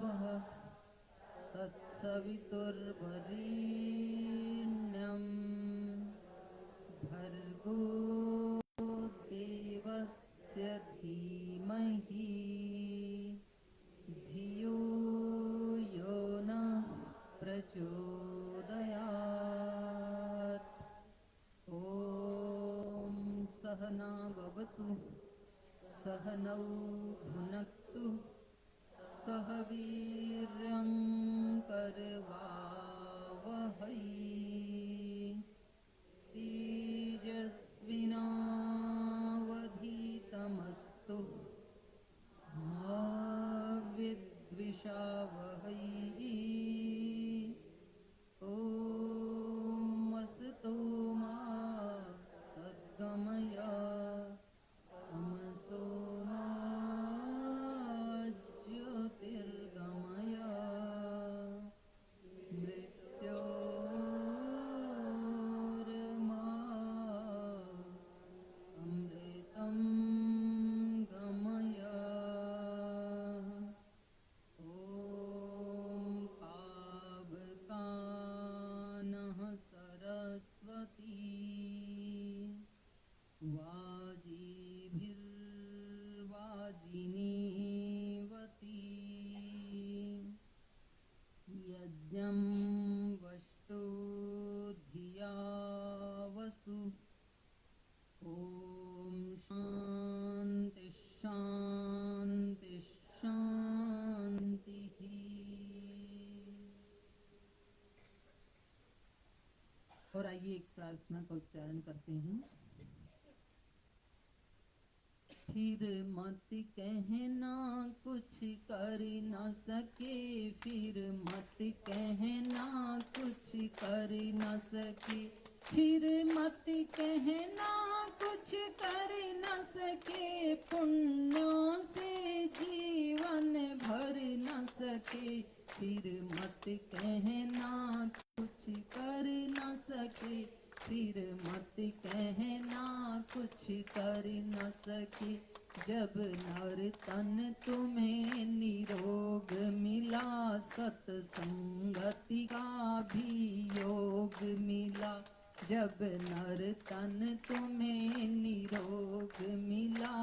स्वः तत्सवितुर्वरेण्यं भर्गो देवस्य धीमहि धियो यो नः प्रचोदयात्। ॐ सहना भवतु सहनौ भुनक्तु सह वीर्यं करवावहै तेजस्विनावधीतमस्तु मा विद्विषावहै। ॐ अस्तु मा सद्गमय तमसो मा ज्योतिर्गमय मृत्योर्मा अमृतं गमय। ॐ पावकानः सरस्वती वाजीभिर्वाजिनीवती यज्ञं वष्टो धिया वसु। ॐ शान्ति शान्ति शान्तिः। और आइए एक प्रार्थना का उच्चारण करते हैं। फिर मत कहना कुछ कर न सके, फिर मत कहना कुछ कर न सके, फिर मत कहना कुछ कर न सके, पुण्यों से जीवन भर न सके। फिर मत कहना कुछ कर न सके, फिर मत कहना कुछ कर न सके। जब नर तन तुम्हें निरोग मिला, सत्संगति का भी योग मिला। जब नर तन तुम्हें निरोग मिला,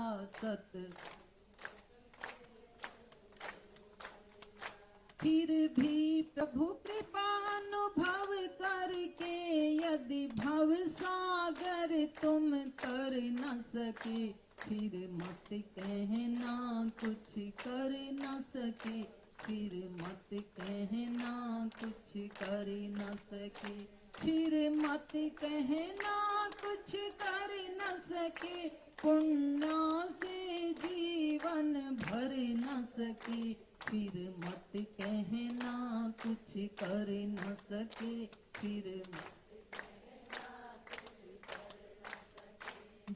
फिर भी प्रभु कृपानुभव करके, यदि भव सागर तुम तर न सके, फिर मत कहना कुछ कर न सके, फिर मत कहना कुछ कर न सके, फिर मत कहना कुछ कर न सके, पुण्यों से जीवन भर न सके। फिर मत कहना कुछ कर न सके, फिर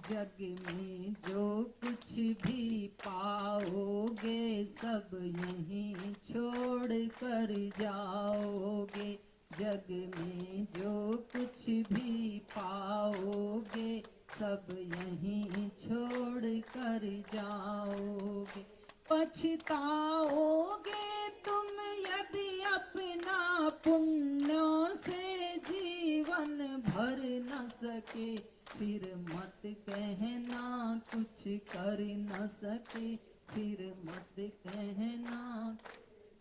जग में जो कुछ भी पाओगे, सब यहीं छोड़ कर जाओगे। जग में जो कुछ भी पाओगे, सब यहीं छोड़ कर जाओगे। पछताओगे तुम यदि अपना पुण्यों से जीवन भर न सके। फिर मत कहना कुछ कर न सके, फिर मत कहना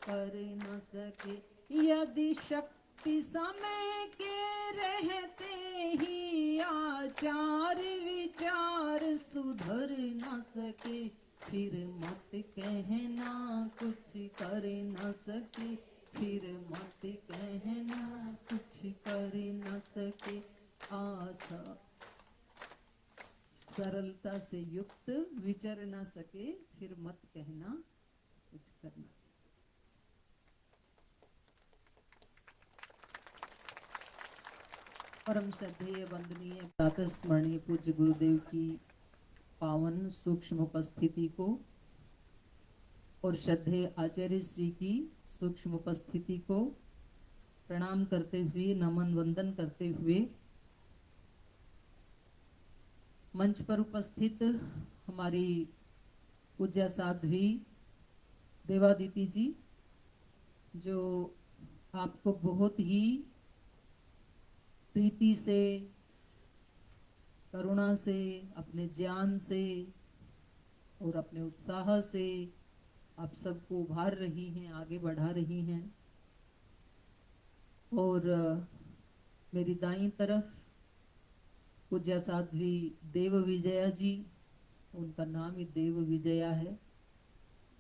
कर न सके। यदि शक्ति समय के रहते ही आचार विचार सुधर न सके, फिर मत कहना कुछ कर न सके, फिर मत कहना कुछ कर न सके। आशा सरलता से युक्त विचर न सके, फिर मत कहना कुछ कर न सके। परम श्रद्धेय वंदनीय प्रातः स्मरणीय पूज्य गुरुदेव की पावन सूक्ष्म उपस्थिति को और श्रद्धेय आचार्य श्री की सूक्ष्म उपस्थिति को प्रणाम करते हुए, नमन वंदन करते हुए, मंच पर उपस्थित हमारी पूज्य साध्वी देवादिति जी, जो आपको बहुत ही प्रीति से, करुणा से, अपने ज्ञान से और अपने उत्साह से आप सबको उभार रही हैं, आगे बढ़ा रही हैं। और मेरी दाईं तरफ पूज्य साध्वी देव विजया जी, उनका नाम ही देव विजया है।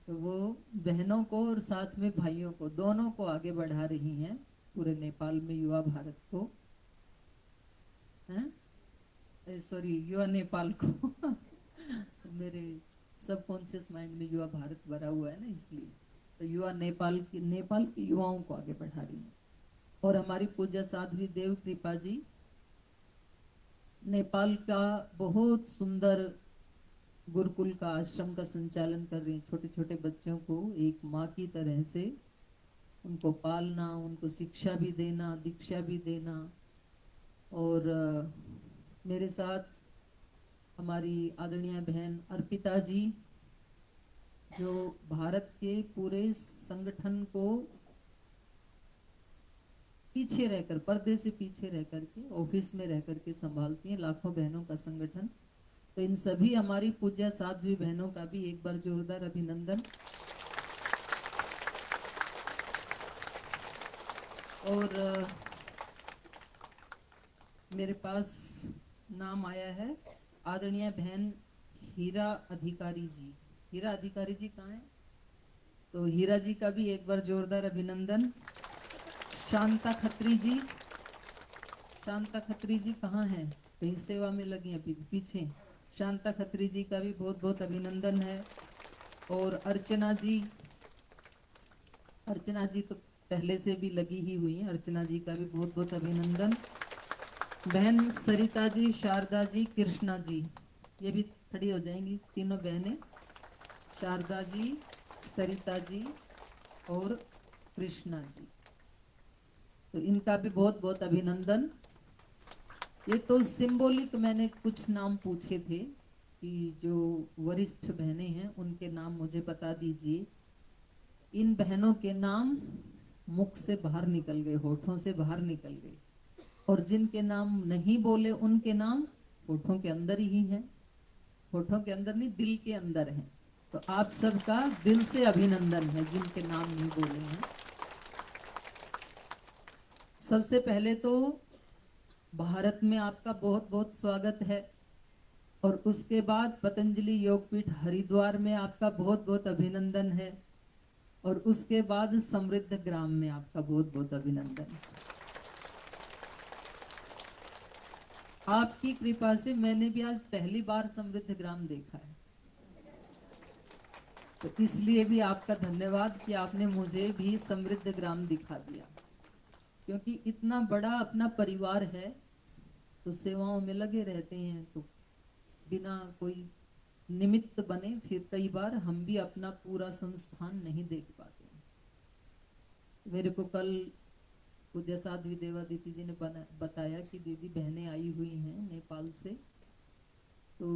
तो वो बहनों को और साथ में भाइयों को, दोनों को आगे बढ़ा रही हैं, पूरे नेपाल में युवा भारत को, हैं, सॉरी युवा नेपाल को मेरे सबकॉन्शियस माइंड में युवा भारत भरा हुआ है ना, इसलिए। तो युवा नेपाल के युवाओं को आगे बढ़ा रही हैं। और हमारी पूज्य साध्वी देव कृपा जी नेपाल का बहुत सुंदर गुरुकुल का आश्रम का संचालन कर रही हैं। छोटे छोटे बच्चों को एक माँ की तरह से उनको पालना, उनको शिक्षा भी देना, दीक्षा भी देना। और मेरे साथ हमारी आदरणीय बहन अर्पिता जी, जो भारत के पूरे संगठन को पीछे रहकर, पर्दे से पीछे रह करके, ऑफिस में रह करके संभालती हैं लाखों बहनों का संगठन। तो इन सभी हमारी पूज्य साध्वी बहनों का भी एक बार जोरदार अभिनंदन। और मेरे पास नाम आया है आदरणीय बहन हीरा अधिकारी जी। हीरा अधिकारी जी कहाँ हैं? तो हीरा जी का भी एक बार जोरदार अभिनंदन। शांता खत्री जी, शांता खत्री जी कहाँ हैं? कहीं सेवा में लगी अभी पीछे। शांता खत्री जी का भी बहुत बहुत अभिनंदन है। और अर्चना जी, अर्चना जी तो पहले से भी लगी ही हुई हैं, अर्चना जी का भी बहुत बहुत अभिनंदन। बहन सरिता जी, शारदा जी, कृष्णा जी, ये भी खड़ी हो जाएंगी, तीनों बहनें, शारदा जी, सरिता जी और कृष्णा जी। तो इनका भी बहुत बहुत अभिनंदन। ये तो सिंबॉलिक मैंने कुछ नाम पूछे थे कि जो वरिष्ठ बहनें हैं उनके नाम मुझे बता दीजिए। इन बहनों के नाम मुख से बाहर निकल गए, होठों से बाहर निकल गए। और जिनके नाम नहीं बोले उनके नाम होठों के अंदर ही हैं। होठों के अंदर नहीं, दिल के अंदर हैं। तो आप सबका दिल से अभिनंदन है जिनके नाम नहीं बोले हैं। सबसे पहले तो भारत में आपका बहुत बहुत स्वागत है। और उसके बाद पतंजलि योगपीठ हरिद्वार में आपका बहुत बहुत अभिनंदन है। और उसके बाद समृद्ध ग्राम में आपका बहुत बहुत अभिनंदन। आपकी कृपा से मैंने भी आज पहली बार समृद्ध ग्राम देखा है, तो इसलिए भी आपका धन्यवाद कि आपने मुझे भी समृद्ध ग्राम दिखा दिया। क्योंकि इतना बड़ा अपना परिवार है, तो सेवाओं में लगे रहते हैं, तो बिना कोई निमित्त बने फिर कई बार हम भी अपना पूरा संस्थान नहीं देख पाते हैं। मेरे को कल पूज्य साध्वी देवादिति जी ने बताया कि दीदी बहनें आई हुई हैं नेपाल से। तो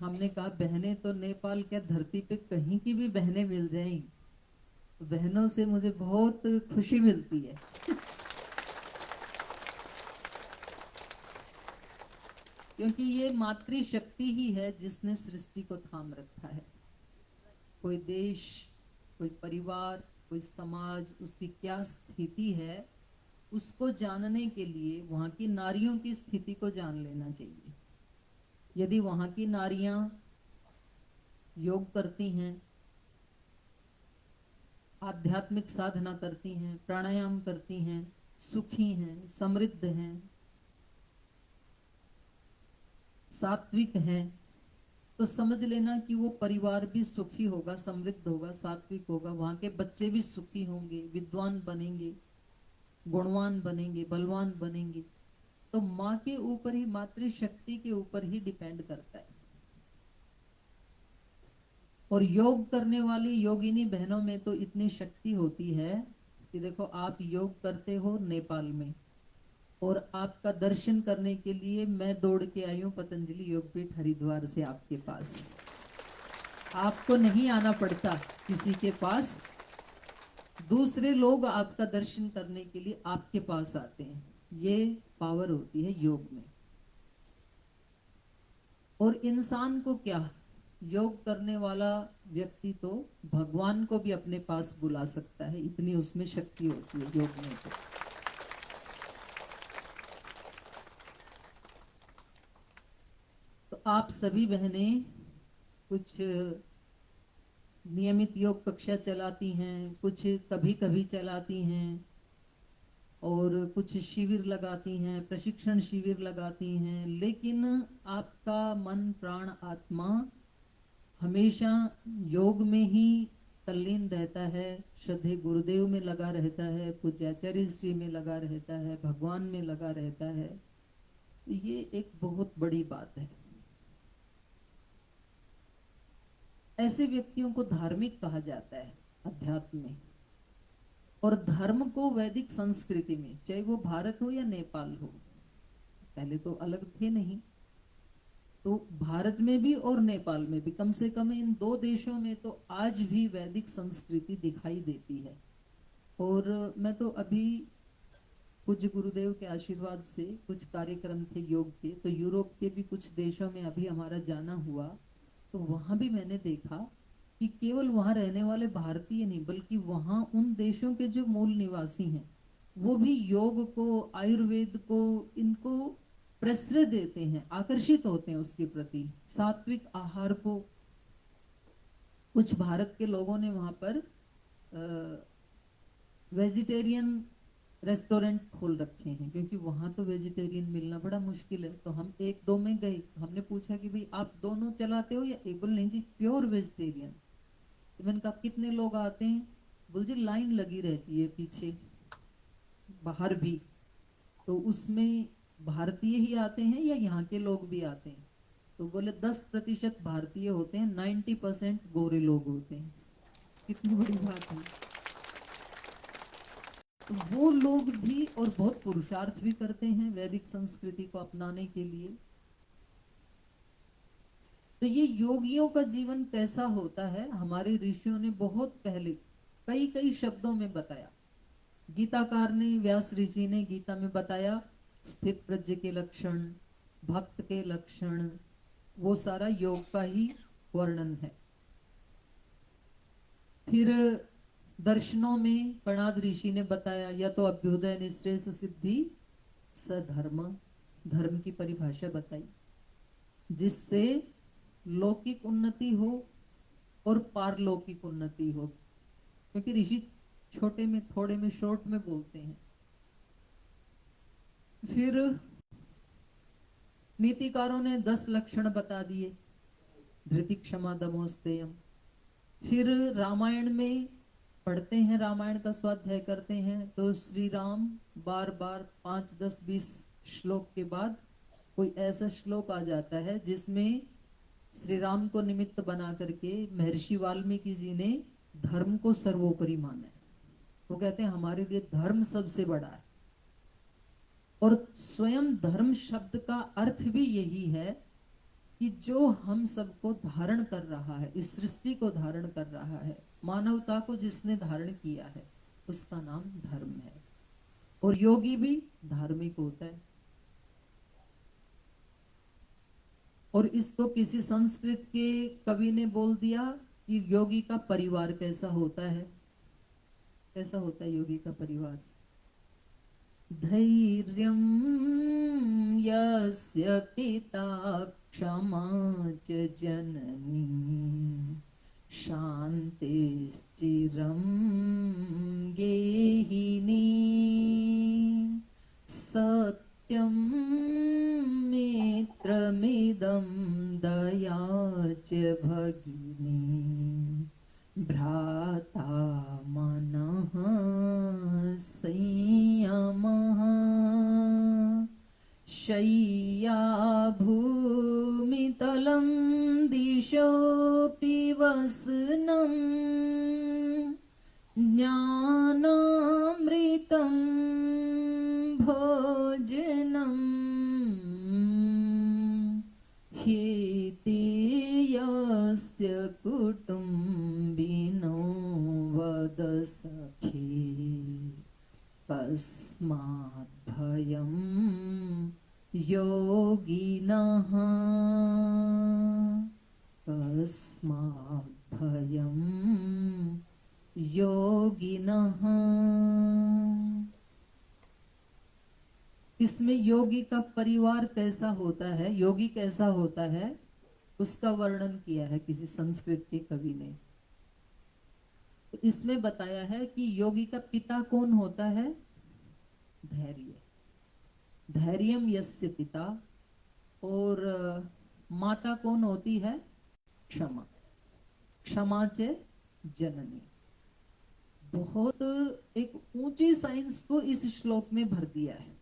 हमने कहा बहनें तो नेपाल क्या, धरती पे कहीं की भी बहनें मिल जाएं, तो बहनों से मुझे बहुत खुशी मिलती है। क्योंकि ये मातृशक्ति ही है जिसने सृष्टि को थाम रखा है। कोई देश, कोई परिवार, कोई समाज, उसकी क्या स्थिति है, उसको जानने के लिए वहां की नारियों की स्थिति को जान लेना चाहिए। यदि वहां की नारियां योग करती हैं, आध्यात्मिक साधना करती हैं, प्राणायाम करती हैं, सुखी हैं, समृद्ध हैं, सात्विक हैं, तो समझ लेना कि वो परिवार भी सुखी होगा, समृद्ध होगा, सात्विक होगा। वहां के बच्चे भी सुखी होंगे, विद्वान बनेंगे, गुणवान बनेंगे, बलवान बनेंगे। तो माँ के ऊपर ही, मातृशक्ति के ऊपर ही डिपेंड करता है। और योग करने वाली योगिनी बहनों में तो इतनी शक्ति होती है कि देखो, आप योग करते हो नेपाल में, और आपका दर्शन करने के लिए मैं दौड़ के आई हूँ पतंजलि योगपीठ हरिद्वार से आपके पास। आपको नहीं आना पड़ता किसी के पास, दूसरे लोग आपका दर्शन करने के लिए आपके पास आते हैं। ये पावर होती है योग में। और इंसान को क्या, योग करने वाला व्यक्ति तो भगवान को भी अपने पास बुला सकता है, इतनी उसमें शक्ति होती है योग में। तो आप सभी बहनें कुछ नियमित योग कक्षा चलाती हैं, कुछ कभी कभी चलाती हैं, और कुछ शिविर लगाती हैं, प्रशिक्षण शिविर लगाती हैं, लेकिन आपका मन प्राण आत्मा हमेशा योग में ही तल्लीन रहता है, श्रद्धे गुरुदेव में लगा रहता है, पूज्याचार्य श्री में लगा रहता है, भगवान में लगा रहता है। ये एक बहुत बड़ी बात है। ऐसे व्यक्तियों को धार्मिक कहा जाता है अध्यात्म में। और धर्म को वैदिक संस्कृति में, चाहे वो भारत हो या नेपाल हो, पहले तो अलग थे नहीं, तो भारत में भी और नेपाल में भी, कम से कम इन दो देशों में तो आज भी वैदिक संस्कृति दिखाई देती है। और मैं तो अभी पूज्य गुरुदेव के आशीर्वाद से कुछ कार्यक्रम थे योग के, तो यूरोप के भी कुछ देशों में अभी हमारा जाना हुआ, तो वहां भी मैंने देखा कि केवल वहां रहने वाले भारतीय नहीं, बल्कि वहां उन देशों के जो मूल निवासी हैं वो भी योग को, आयुर्वेद को, इनको प्रश्रय देते हैं, आकर्षित होते हैं उसके प्रति, सात्विक आहार को। कुछ भारत के लोगों ने वहां पर वेजिटेरियन रेस्टोरेंट खोल रखे हैं, क्योंकि वहां तो वेजिटेरियन मिलना बड़ा मुश्किल है। तो हम एक दो में गए, हमने पूछा कि भाई आप दोनों चलाते हो या एक? बोल नहीं जी, प्योर वेजिटेरियन। तो मैंने कहा कितने लोग आते हैं? बोल जी लाइन लगी रहती है पीछे बाहर भी, तो उसमें भारतीय ही आते हैं या यहाँ के लोग भी आते हैं? तो बोले 10% भारतीय होते हैं, 90% गोरे लोग होते हैं। कितनी बड़ी बात है। तो वो लोग भी और बहुत पुरुषार्थ भी करते हैं वैदिक संस्कृति को अपनाने के लिए। तो ये योगियों का जीवन कैसा होता है, हमारे ऋषियों ने बहुत पहले कई कई शब्दों में बताया। गीताकार ने, व्यास ऋषि ने गीता में बताया स्थित प्रज्ञ के लक्षण, भक्त के लक्षण, वो सारा योग का ही वर्णन है। फिर दर्शनों में कणाद ऋषि ने बताया, या तो अभ्युदय निश्रेष सिद्धि सधर्म, धर्म की परिभाषा बताई, जिससे लौकिक उन्नति हो और पारलौकिक उन्नति हो, क्योंकि ऋषि छोटे में, थोड़े में, शॉर्ट में बोलते हैं। फिर नीतिकारों ने 10 लक्षण बता दिए, धृति क्षमा दमोस्तेयम। फिर रामायण में पढ़ते हैं, रामायण का स्वाध्याय करते हैं, तो श्री राम बार बार 5, 10, 20 श्लोक के बाद कोई ऐसा श्लोक आ जाता है जिसमें श्री राम को निमित्त बना करके महर्षि वाल्मीकि जी ने धर्म को सर्वोपरि माना है। वो कहते हैं हमारे लिए धर्म सबसे बड़ा है। और स्वयं धर्म शब्द का अर्थ भी यही है कि जो हम सबको धारण कर रहा है, इस सृष्टि को धारण कर रहा है, मानवता को जिसने धारण किया है, उसका नाम धर्म है। और योगी भी धार्मिक होता है। और इसको किसी संस्कृत के कवि ने बोल दिया कि योगी का परिवार कैसा होता है। कैसा होता है योगी का परिवार? धैर्यं यस्य पिता क्षमा च जननी शान्तिश्चिरं गेहिनी सत्यं मित्रमिदं दया च भगिनी भ्राता मनः संयमः शय्या भूमितलं दिशोऽपि वसनं ज्ञानामृतं भोजनम् हीति यस्य कुटुम्बिनो वद वद सखे कस्मात् भयं योगिनः कस्मात् भयं योगिनः। इसमें योगी का परिवार कैसा होता है, योगी कैसा होता है, उसका वर्णन किया है किसी संस्कृत के कवि ने। तो इसमें बताया है कि योगी का पिता कौन होता है, धैर्य, धैर्यम यस्य पिता। और माता कौन होती है, क्षमा, क्षमा च जननी। बहुत एक ऊंची साइंस को इस श्लोक में भर दिया है।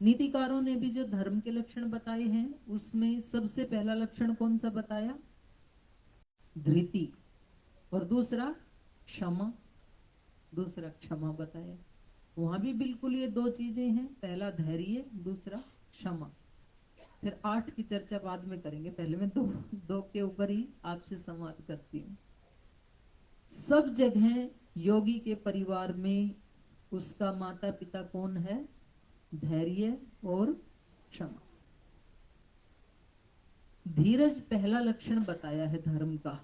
नीतिकारों ने भी जो धर्म के लक्षण बताए हैं उसमें सबसे पहला लक्षण कौन सा बताया, धृति, और दूसरा क्षमा, दूसरा क्षमा बताया। वहां भी बिल्कुल ये दो चीजें हैं, पहला धैर्य, दूसरा क्षमा। फिर 8 की चर्चा बाद में करेंगे, पहले मैं दो के ऊपर ही आपसे संवाद करती हूँ। सब जगह योगी के परिवार में उसका माता पिता कौन है, धैर्य और क्षमा। धीरज पहला लक्षण बताया है धर्म का।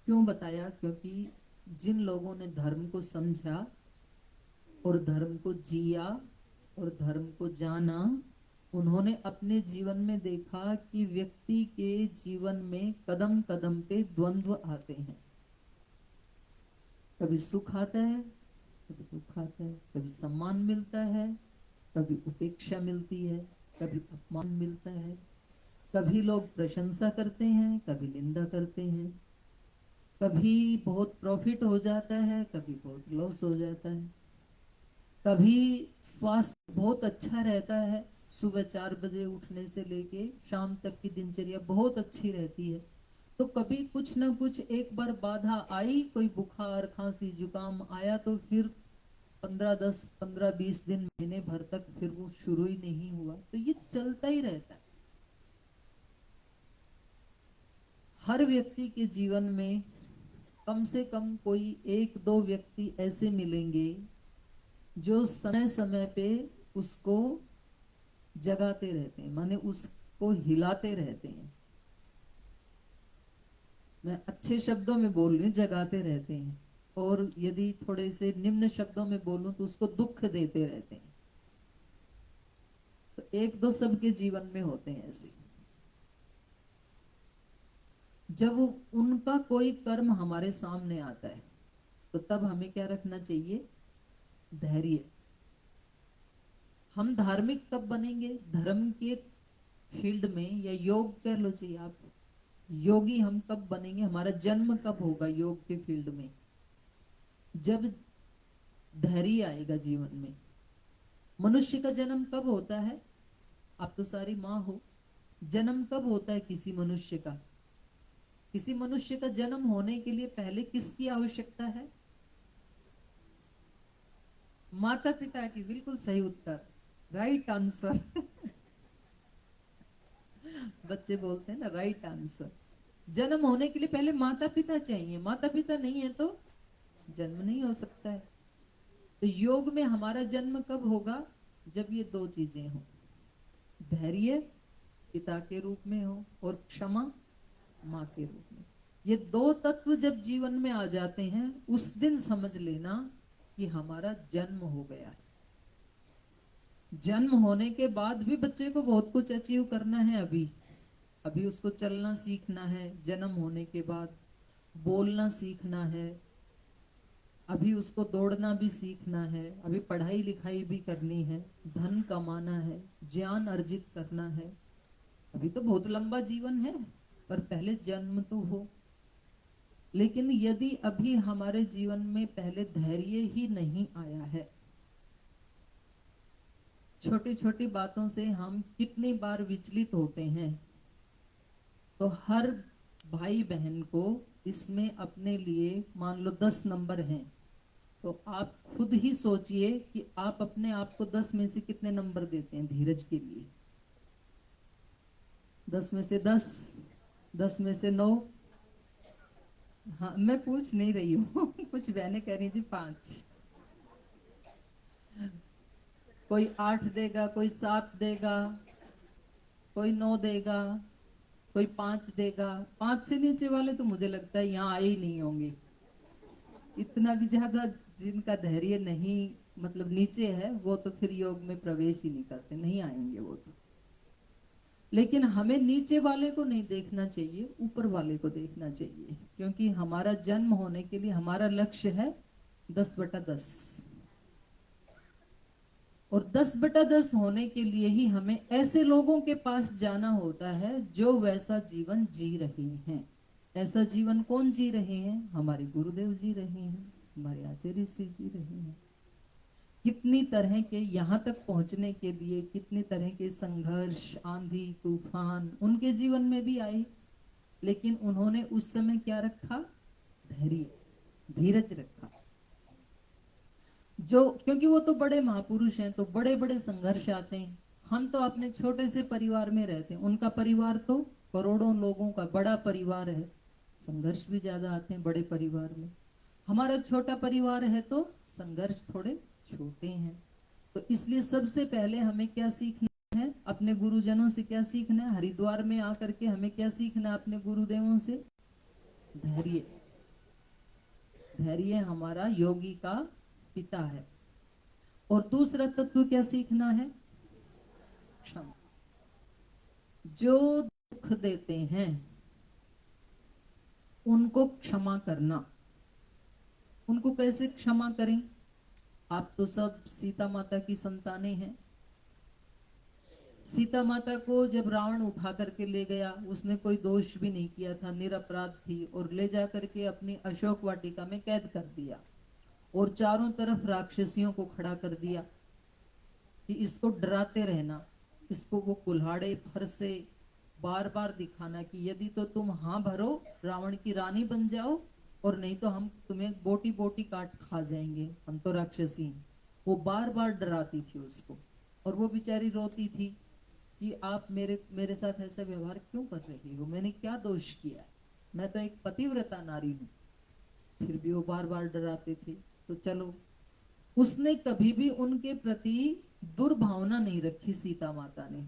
क्यों बताया, क्योंकि जिन लोगों ने धर्म को समझा और धर्म को जिया और धर्म को जाना, उन्होंने अपने जीवन में देखा कि व्यक्ति के जीवन में कदम कदम पे द्वंद्व आते हैं। कभी सुख आता है, कभी दुख आता है, कभी सम्मान मिलता है, कभी उपेक्षा मिलती है, कभी अपमान मिलता है, कभी लोग प्रशंसा करते हैं, कभी निंदा करते हैं, कभी बहुत प्रॉफिट हो जाता है, कभी बहुत लॉस हो जाता है, कभी स्वास्थ्य बहुत अच्छा रहता है, सुबह 4 बजे उठने से लेके शाम तक की दिनचर्या बहुत अच्छी रहती है, तो कभी कुछ ना कुछ एक बार बाधा आई, कोई बुखार खांसी जुकाम आया, तो फिर 15-10-15-20 दिन महीने भर तक फिर वो शुरू ही नहीं हुआ। तो ये चलता ही रहता है। हर व्यक्ति के जीवन में कम से कम कोई 1-2 व्यक्ति ऐसे मिलेंगे जो समय समय पे उसको जगाते रहते हैं, माने उसको हिलाते रहते हैं। मैं अच्छे शब्दों में बोल रही हूँ, जगाते रहते हैं, और यदि थोड़े से निम्न शब्दों में बोलूं तो उसको दुख देते रहते हैं। तो 1-2 सबके जीवन में होते हैं ऐसे। जब उनका कोई कर्म हमारे सामने आता है तो तब हमें क्या रखना चाहिए, धैर्य। हम धार्मिक कब बनेंगे, धर्म के फील्ड में, या योग कह लो चाहिए आप, योगी हम कब बनेंगे, हमारा जन्म कब होगा योग के फील्ड में, जब धैर्य आएगा जीवन में। मनुष्य का जन्म कब होता है, आप तो सारी माँ हो, जन्म कब होता है किसी मनुष्य का, किसी मनुष्य का जन्म होने के लिए पहले किसकी आवश्यकता है, माता पिता की। बिल्कुल सही उत्तर, राइट आंसर। बच्चे बोलते हैं ना, राइट आंसर। जन्म होने के लिए पहले माता पिता चाहिए, माता पिता नहीं है तो जन्म नहीं हो सकता है। तो योग में हमारा जन्म कब होगा, जब ये दो चीजें हो, धैर्य पिता के रूप में हो और क्षमा माँ के रूप में। ये दो तत्व जब जीवन में आ जाते हैं, उस दिन समझ लेना कि हमारा जन्म हो गया है। जन्म होने के बाद भी बच्चे को बहुत कुछ अचीव करना है। अभी उसको चलना सीखना है, जन्म होने के बाद बोलना सीखना है, अभी उसको दौड़ना भी सीखना है, अभी पढ़ाई लिखाई भी करनी है, धन कमाना है, ज्ञान अर्जित करना है। अभी तो बहुत लंबा जीवन है, पर पहले जन्म तो हो। लेकिन यदि अभी हमारे जीवन में पहले धैर्य ही नहीं आया है, छोटी छोटी बातों से हम कितनी बार विचलित होते हैं, तो हर भाई बहन को इसमें अपने लिए मान लो 10 नंबर हैं, तो आप खुद ही सोचिए कि आप अपने आप को 10 में से कितने नंबर देते हैं धीरज के लिए। 10 में से 10, 10 में से 9, हाँ, मैं पूछ नहीं रही हूँ कुछ बहनें कह रही जी 5, कोई 8 देगा, कोई 7 देगा, कोई 9 देगा, कोई 5 देगा। 5 से नीचे वाले तो मुझे लगता है यहाँ आए ही नहीं होंगे। इतना भी ज्यादा जिनका धैर्य नहीं, मतलब नीचे है, वो तो फिर योग में प्रवेश ही नहीं करते, नहीं आएंगे वो तो। लेकिन हमें नीचे वाले को नहीं देखना चाहिए, ऊपर वाले को देखना चाहिए, क्योंकि हमारा जन्म होने के लिए हमारा लक्ष्य है 10/10। और 10/10 होने के लिए ही हमें ऐसे लोगों के पास जाना होता है जो वैसा जीवन जी रहे हैं। ऐसा जीवन कौन जी रहे हैं? हमारे गुरुदेव जी रहे हैं, हमारे आचार्य श्री जी रहे हैं। कितनी तरह के यहाँ तक पहुंचने के लिए कितनी तरह के संघर्ष, आंधी तूफान उनके जीवन में भी आए, लेकिन उन्होंने उस समय क्या रखा? धैर्य, धीरज रखा। जो, क्योंकि वो तो बड़े महापुरुष हैं, तो बड़े बड़े संघर्ष आते हैं। हम तो अपने छोटे से परिवार में रहते हैं, उनका परिवार तो करोड़ों लोगों का बड़ा परिवार है, संघर्ष भी ज्यादा आते हैं बड़े परिवार में। हमारा छोटा परिवार है तो संघर्ष थोड़े छोटे हैं। तो इसलिए सबसे पहले हमें क्या सीखना है? अपने गुरुजनों से क्या सीखना है? हरिद्वार में आकर के हमें क्या सीखना है अपने गुरुदेवों से? धैर्य। धैर्य हमारा योगी का पिता है। और दूसरा तत्व क्या सीखना है? क्षमा। जो दुख देते हैं उनको क्षमा करना। उनको कैसे क्षमा करें? आप तो सब सीता माता की संतानें हैं। सीता माता को जब रावण उठा करके ले गया, उसने कोई दोष भी नहीं किया था, निरपराध थी, और ले जा करके अपनी अशोक वाटिका में कैद कर दिया, और चारों तरफ राक्षसियों को खड़ा कर दिया कि इसको डराते रहना, इसको वो कुल्हाड़े फर से बार बार दिखाना कि यदि तो तुम हाँ भरो रावण की रानी बन जाओ, और नहीं तो हम तुम्हें बोटी बोटी काट खा जाएंगे, हम तो राक्षसी हैं। वो बार बार डराती थी उसको, और वो बेचारी रोती थी कि आप मेरे मेरे साथ ऐसा व्यवहार क्यों कर रही हो, मैंने क्या दोष किया है, मैं तो एक पतिव्रता नारी हूँ। फिर भी वो बार बार डराते थे। तो चलो, उसने कभी भी उनके प्रति दुर्भावना नहीं रखी सीता माता ने।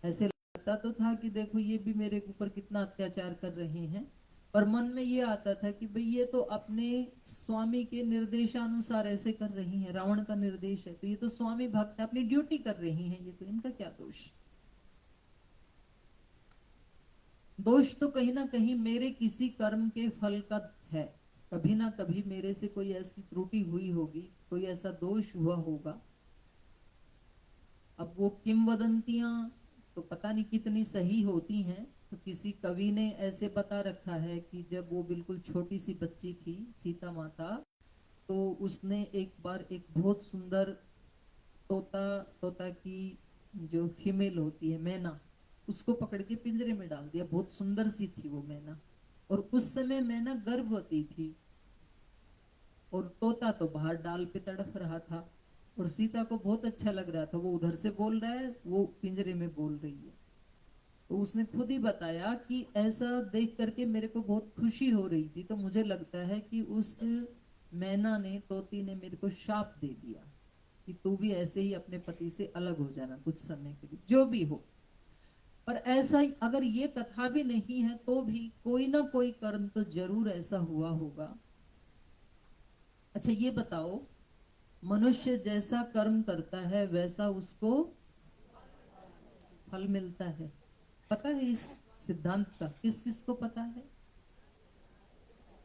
ऐसे लगता तो था कि देखो ये भी मेरे ऊपर कितना अत्याचार कर रहे हैं, पर मन में ये आता था कि भाई ये तो अपने स्वामी के निर्देशानुसार ऐसे कर रही हैं, रावण का निर्देश है तो ये तो स्वामी भक्त है, अपनी ड्यूटी कर रही हैं, ये तो इनका क्या दोष? दोष तो कहीं ना कहीं मेरे किसी कर्म के फल का है। कभी ना कभी मेरे से कोई ऐसी त्रुटि हुई होगी, कोई ऐसा दोष हुआ होगा। अब वो किंवदंतियां तो पता नहीं कितनी सही होती हैं। तो किसी कवि ने ऐसे बता रखा है कि जब वो बिल्कुल छोटी सी बच्ची थी सीता माता, तो उसने एक बार एक बहुत सुंदर तोता, तोता की जो फीमेल होती है मैना, उसको पकड़ के पिंजरे में डाल दिया। बहुत सुंदर सी थी वो मैना, और उस समय मैना गर्भवती थी, और तोता तो बाहर डाल पे तड़फ रहा था, और सीता को बहुत अच्छा लग रहा था, वो उधर से बोल रहा है, वो पिंजरे में बोल रही है। तो उसने खुद ही बताया कि ऐसा देख करके मेरे को बहुत खुशी हो रही थी, तो मुझे लगता है कि उस मैना ने, तोती ने मेरे को शाप दे दिया कि तू भी ऐसे ही अपने पति से अलग हो जाना कुछ समय के लिए, जो भी हो। पर ऐसा अगर ये कथा भी नहीं है तो भी कोई ना कोई कर्म तो जरूर ऐसा हुआ होगा। अच्छा ये बताओ, मनुष्य जैसा कर्म करता है वैसा उसको फल मिलता है। पता है इस सिद्धांत का? किस किस को पता है?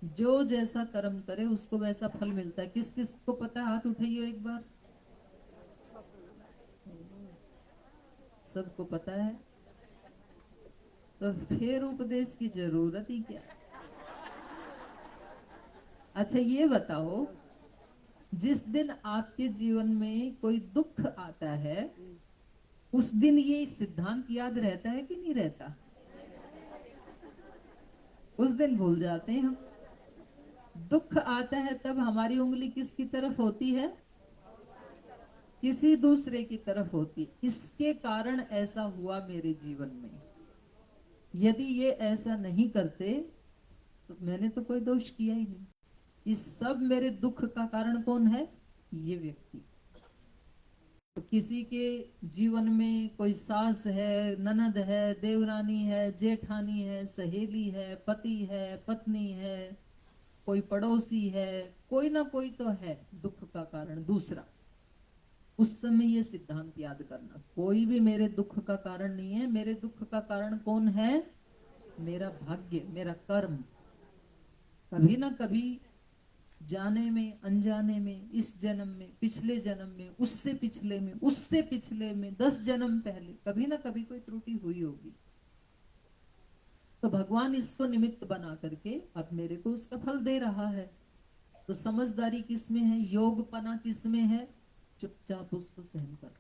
जो जैसा कर्म करे उसको वैसा फल मिलता है। किस किस को पता है? हाथ उठाइए एक बार। सबको पता है, तो फिर उपदेश की जरूरत ही क्या? अच्छा ये बताओ, जिस दिन आपके जीवन में कोई दुख आता है, उस दिन ये सिद्धांत याद रहता है कि नहीं रहता? उस दिन भूल जाते हैं हम। दुख आता है तब हमारी उंगली किसकी तरफ होती है? किसी दूसरे की तरफ होती। इसके कारण ऐसा हुआ मेरे जीवन में। यदि ये ऐसा नहीं करते तो मैंने तो कोई दोष किया ही नहीं। इस सब मेरे दुख का कारण कौन है? ये व्यक्ति। तो किसी के जीवन में कोई सास है, ननद है, देवरानी है, जेठानी है, सहेली है, पति है, पत्नी है, कोई पड़ोसी है, कोई ना कोई तो है दुख का कारण दूसरा। उस समय ये सिद्धांत याद करना, कोई भी मेरे दुख का कारण नहीं है। मेरे दुख का कारण कौन है? मेरा भाग्य, मेरा कर्म। कभी ना कभी जाने में, अनजाने में, इस जन्म में, पिछले जन्म में, उससे पिछले में, उससे पिछले में, 10 जन्म पहले कभी ना कभी कोई त्रुटि हुई होगी। तो भगवान इसको निमित्त बना करके अब मेरे को उसका फल दे रहा है। तो समझदारी किसमें है? योगपना किसमें है? चुपचाप उसको सहन कर,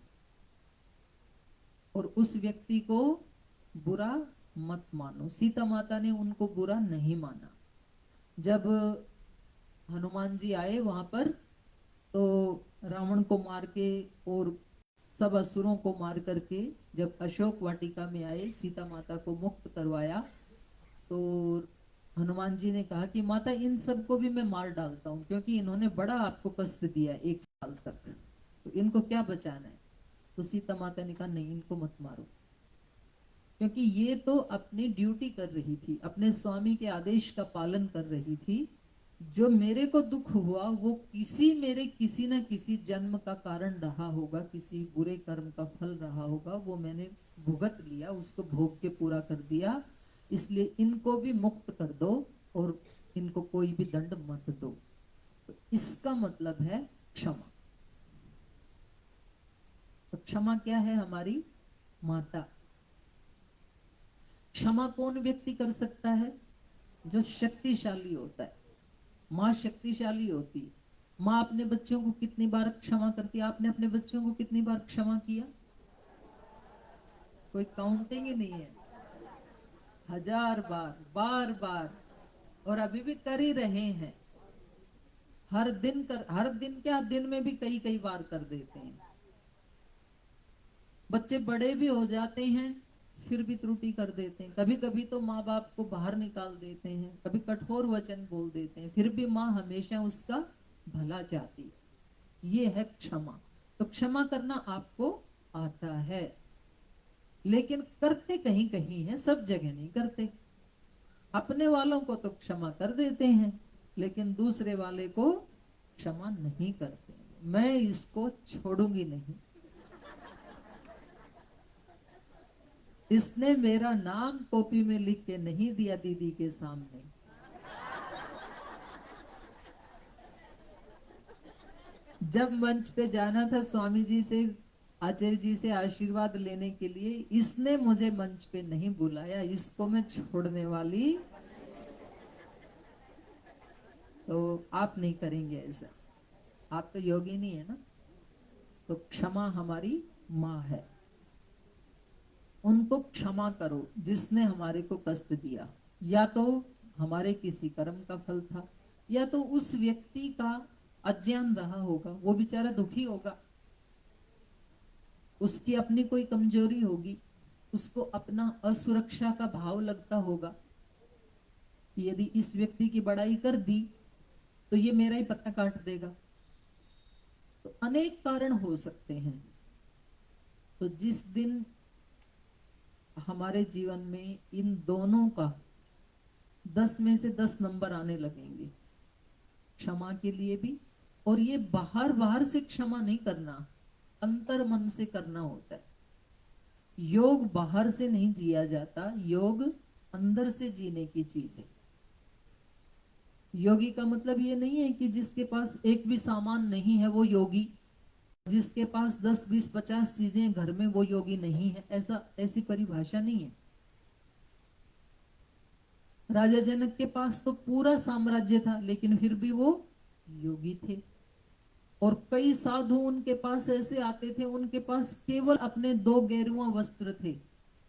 और उस व्यक्ति को बुरा मत मानो। सीता माता ने उनको बुरा नहीं माना। जब हनुमान जी आए वहां पर, तो रावण को मार के और सब असुरों को मार करके जब अशोक वाटिका में आए, सीता माता को मुक्त करवाया, तो हनुमान जी ने कहा कि माता इन सबको भी मैं मार डालता हूँ, क्योंकि इन्होंने बड़ा आपको कष्ट दिया 1 साल तक, तो इनको क्या बचाना है। तो सीता माता ने कहा नहीं, इनको मत मारो, क्योंकि ये तो अपनी ड्यूटी कर रही थी, अपने स्वामी के आदेश का पालन कर रही थी। जो मेरे को दुख हुआ वो मेरे किसी न किसी जन्म का कारण रहा होगा, किसी बुरे कर्म का फल रहा होगा, वो मैंने भुगत लिया, उसको भोग के पूरा कर दिया। इसलिए इनको भी मुक्त कर दो और इनको कोई भी दंड मत दो। तो इसका मतलब है क्षमा। तो क्षमा क्या है? हमारी माता। क्षमा कौन व्यक्ति कर सकता है? जो शक्तिशाली होता है। माँ शक्तिशाली होती है। माँ अपने बच्चों को कितनी बार क्षमा करती है? आपने अपने बच्चों को कितनी बार क्षमा किया? कोई काउंटिंग ही नहीं है। 1000 बार, बार बार, और अभी भी कर ही रहे हैं। हर दिन क्या, दिन में भी कई कई बार कर देते हैं। बच्चे बड़े भी हो जाते हैं फिर भी त्रुटि कर देते हैं। कभी कभी तो माँ बाप को बाहर निकाल देते हैं, कभी कठोर वचन बोल देते हैं, फिर भी माँ हमेशा उसका भला चाहती है। ये है क्षमा। तो क्षमा करना आपको आता है, लेकिन करते कहीं कहीं है, सब जगह नहीं करते। अपने वालों को तो क्षमा कर देते हैं, लेकिन दूसरे वाले को क्षमा नहीं करते। मैं इसको छोड़ूंगी नहीं। इसने मेरा नाम कॉपी में लिख के नहीं दिया दीदी के सामने। जब मंच पे जाना था स्वामी जी से, आचार्य जी से आशीर्वाद लेने के लिए, इसने मुझे मंच पे नहीं बुलाया। इसको मैं छोड़ने वाली। तो आप नहीं करेंगे ऐसा, आप तो योगी नहीं है ना। तो क्षमा हमारी माँ है, उनको क्षमा करो जिसने हमारे को कष्ट दिया। या तो हमारे किसी कर्म का फल था, या तो उस व्यक्ति का अज्ञान रहा होगा, वो बेचारा दुखी होगा, उसकी अपनी कोई कमजोरी होगी, उसको अपना असुरक्षा का भाव लगता होगा कि यदि इस व्यक्ति की बड़ाई कर दी तो ये मेरा ही पत्ता काट देगा। तो अनेक कारण हो सकते हैं। तो जिस दिन हमारे जीवन में इन दोनों का 10 में से 10 नंबर आने लगेंगे, क्षमा के लिए भी, और ये बाहर बाहर से क्षमा नहीं करना, अंतर मन से करना होता है। योग बाहर से नहीं जिया जाता, योग अंदर से जीने की चीज है। योगी का मतलब ये नहीं है कि जिसके पास एक भी सामान नहीं है वो योगी, जिसके पास 10 20 50 चीजें घर में वो योगी नहीं है। ऐसी परिभाषा नहीं है। राजा जनक के पास तो पूरा साम्राज्य था, लेकिन फिर भी वो योगी थे। और कई साधु उनके पास ऐसे आते थे, उनके पास केवल अपने 2 गेरुआ वस्त्र थे,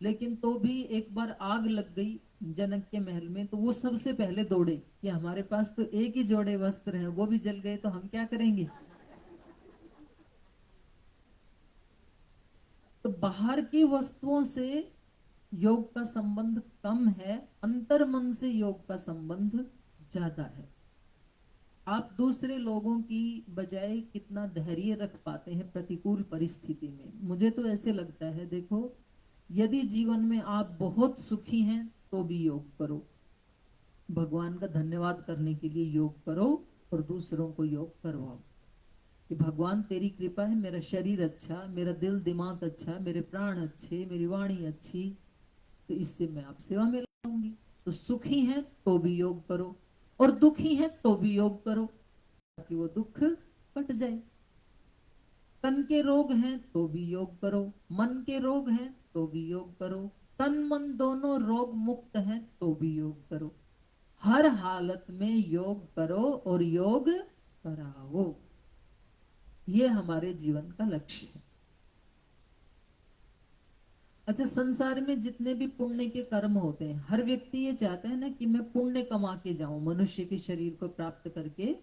लेकिन तो भी एक बार आग लग गई जनक के महल में, तो वो सबसे पहले दौड़े कि हमारे पास तो एक ही जोड़े वस्त्र हैं, वो भी जल गए तो हम क्या करेंगे। तो बाहर की वस्तुओं से योग का संबंध कम है, अंतर मन से योग का संबंध ज्यादा है। आप दूसरे लोगों की बजाय कितना धैर्य रख पाते हैं प्रतिकूल परिस्थिति में। मुझे तो ऐसे लगता है, देखो, यदि जीवन में आप बहुत सुखी हैं तो भी योग करो, भगवान का धन्यवाद करने के लिए योग करो और दूसरों को योग करवाओ कि भगवान तेरी कृपा है, मेरा शरीर अच्छा, मेरा दिल दिमाग अच्छा, मेरे प्राण अच्छे, मेरी वाणी अच्छी, तो इससे मैं आप सेवा में लगाऊंगी। तो सुखी हैं तो भी योग करो और दुखी हैं तो भी योग करो ताकि वो दुख कट जाए। तन के रोग हैं तो भी योग करो, मन के रोग हैं तो भी योग करो, तन मन दोनों रोग मुक्त हैं तो भी योग करो। हर हालत में योग करो और योग कराओ, ये हमारे जीवन का लक्ष्य है। अच्छा, संसार में जितने भी पुण्य के कर्म होते हैं, हर व्यक्ति ये चाहता है ना कि मैं पुण्य कमा के जाऊं, मनुष्य के शरीर को प्राप्त करके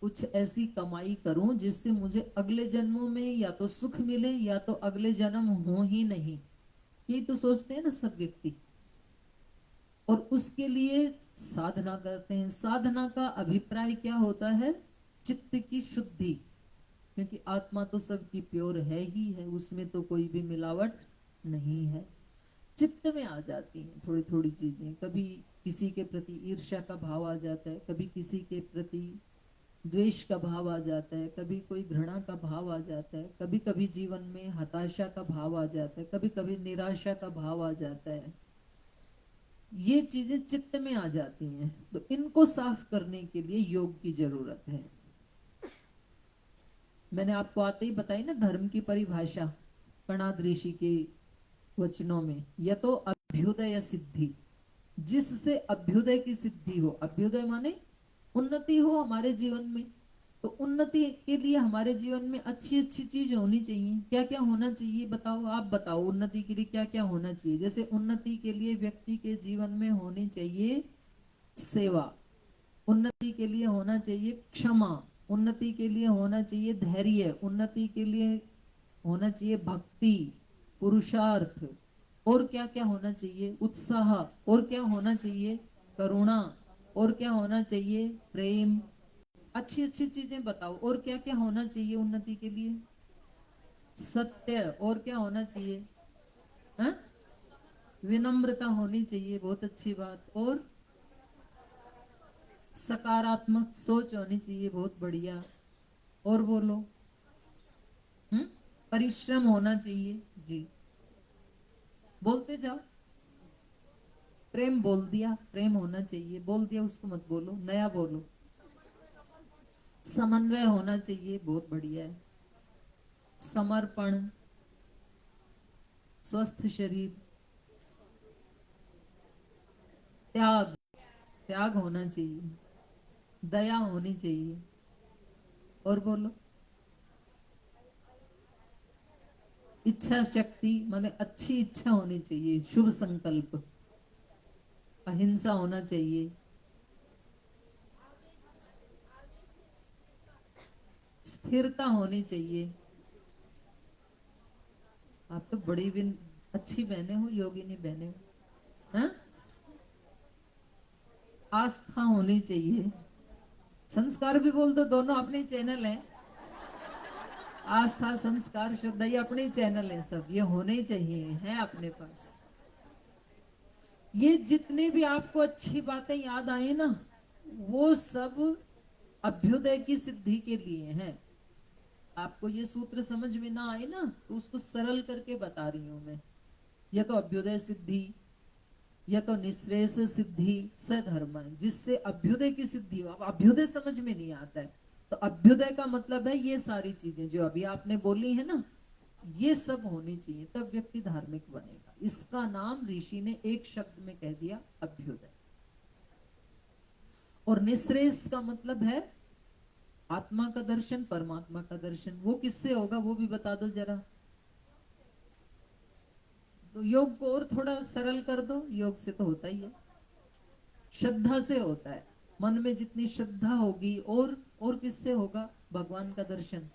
कुछ ऐसी कमाई करूं जिससे मुझे अगले जन्मों में या तो सुख मिले या तो अगले जन्म हो ही नहीं। ये तो सोचते हैं ना सब व्यक्ति, और उसके लिए साधना करते हैं। साधना का अभिप्राय क्या होता है? चित्त की शुद्धि, क्योंकि आत्मा तो सबकी प्योर है ही है, उसमें तो कोई भी मिलावट नहीं है। चित्त में आ जाती हैं थोड़ी थोड़ी चीजें, कभी किसी के प्रति ईर्ष्या का भाव आ जाता है, कभी किसी के प्रति द्वेष का भाव आ जाता है, कभी कोई घृणा का भाव आ जाता है, कभी कभी जीवन में हताशा का भाव आ जाता है, कभी कभी निराशा का भाव आ जाता है। ये चीजें चित्त में आ जाती हैं, तो इनको साफ करने के लिए योग की जरूरत है। मैंने आपको आते ही बताई ना धर्म की परिभाषा कणाद ऋषि के वचनों में, या तो अभ्युदय या सिद्धि, जिससे अभ्युदय की सिद्धि हो। अभ्युदय माने उन्नति हो हमारे जीवन में। तो उन्नति के लिए हमारे जीवन में अच्छी अच्छी चीज होनी चाहिए। क्या क्या होना चाहिए बताओ, आप बताओ, उन्नति के लिए क्या क्या होना चाहिए? जैसे उन्नति के लिए व्यक्ति के जीवन में होनी चाहिए सेवा, उन्नति के लिए होना चाहिए क्षमा, उन्नति के लिए होना चाहिए धैर्य, उन्नति के लिए होना चाहिए भक्ति, पुरुषार्थ, और क्या क्या होना चाहिए? उत्साह, और क्या होना चाहिए? करुणा, और क्या होना चाहिए? प्रेम। अच्छी अच्छी चीजें बताओ, और क्या क्या होना चाहिए उन्नति के लिए? सत्य, और क्या होना चाहिए? हाँ? विनम्रता होनी चाहिए, बहुत अच्छी बात। और सकारात्मक सोच होनी चाहिए, बहुत बढ़िया। और बोलो। हम्म, परिश्रम होना चाहिए जी, बोलते जाओ। प्रेम बोल दिया, प्रेम होना चाहिए, बोल दिया, उसको मत बोलो, नया बोलो। समन्वय होना चाहिए, बहुत बढ़िया है। समर्पण, स्वस्थ शरीर, त्याग, त्याग होना चाहिए, दया होनी चाहिए। और बोलो। इच्छा शक्ति माने अच्छी इच्छा होनी चाहिए, शुभ संकल्प, अहिंसा होना चाहिए, स्थिरता होनी चाहिए। आप तो बड़ी भी अच्छी बहने हो, योगिनी बहने हो। हाँ? आस्था होनी चाहिए, संस्कार भी बोल दो, दोनों अपने चैनल हैं। आस्था, संस्कार, श्रद्धा, ये अपने चैनल है, सब ये होने ही चाहिए, है अपने पास। ये जितने भी आपको अच्छी बातें याद आए ना, वो सब अभ्युदय की सिद्धि के लिए हैं। आपको ये सूत्र समझ में ना आए ना, तो उसको सरल करके बता रही हूं मैं। या तो अभ्युदय सिद्धि, या तो निःश्रेयस सिद्धि, सधर्म, जिससे अभ्युदय की सिद्धि हो। अब अभ्युदय समझ में नहीं आता है, तो अभ्युदय का मतलब है ये सारी चीजें जो अभी आपने बोली है ना, ये सब होनी चाहिए, तब व्यक्ति धार्मिक बनेगा। इसका नाम ऋषि ने एक शब्द में कह दिया, अभ्युदय। और निःश्रेयस का मतलब है आत्मा का दर्शन, परमात्मा का दर्शन। वो किससे होगा वो भी बता दो जरा। तो योग को और थोड़ा सरल कर दो, योग से तो होता ही है, श्रद्धा से होता है। मन में जितनी श्रद्धा होगी, और किससे होगा भगवान का दर्शन?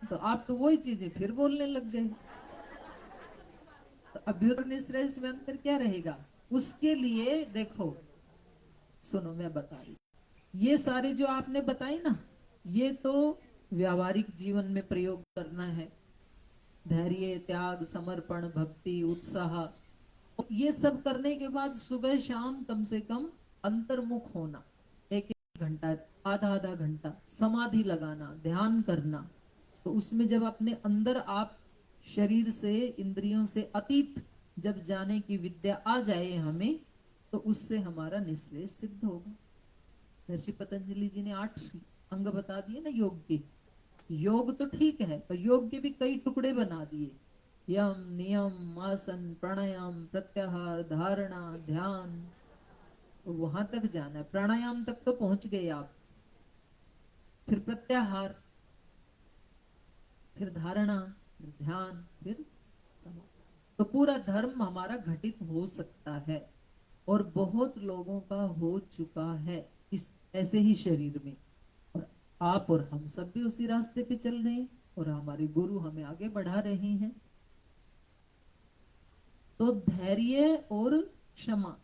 तो आप तो वही चीजें फिर बोलने लग गए। तो अभ्युदय निश्रेयस इसमें अंतर क्या रहेगा? उसके लिए देखो, सुनो मैं बता रही, ये सारे जो आपने बताई ना, ये तो व्यावहारिक जीवन में प्रयोग करना है। धैर्य, त्याग, समर्पण, भक्ति, उत्साह, ये सब करने के बाद सुबह शाम कम से कम अंतर्मुख होना, एक एक घंटा, आधा आधा घंटा समाधि लगाना, ध्यान करना। तो उसमें जब अपने अंदर आप शरीर से, इंद्रियों से अतीत जब जाने की विद्या आ जाए हमें, तो उससे हमारा निश्चय सिद्ध होगा। महर्षि पतंजलि जी ने 8 अंग बता दिए ना योग के। योग तो ठीक है, पर योग के भी कई टुकड़े बना दिए। यम, नियम, आसन, प्राणायाम, प्रत्याहार, धारणा, ध्यान, तो वहां तक जाना है। प्राणायाम तक तो पहुंच गए आप, फिर प्रत्याहार, फिर धारणा, फिर ध्यान, फिर समाधि। तो पूरा धर्म हमारा घटित हो सकता है, और बहुत लोगों का हो चुका है इस ऐसे ही शरीर में। और आप और हम सब भी उसी रास्ते पे चल रहे हैं, और हमारे गुरु हमें आगे बढ़ा रहे हैं। तो धैर्य और क्षमा,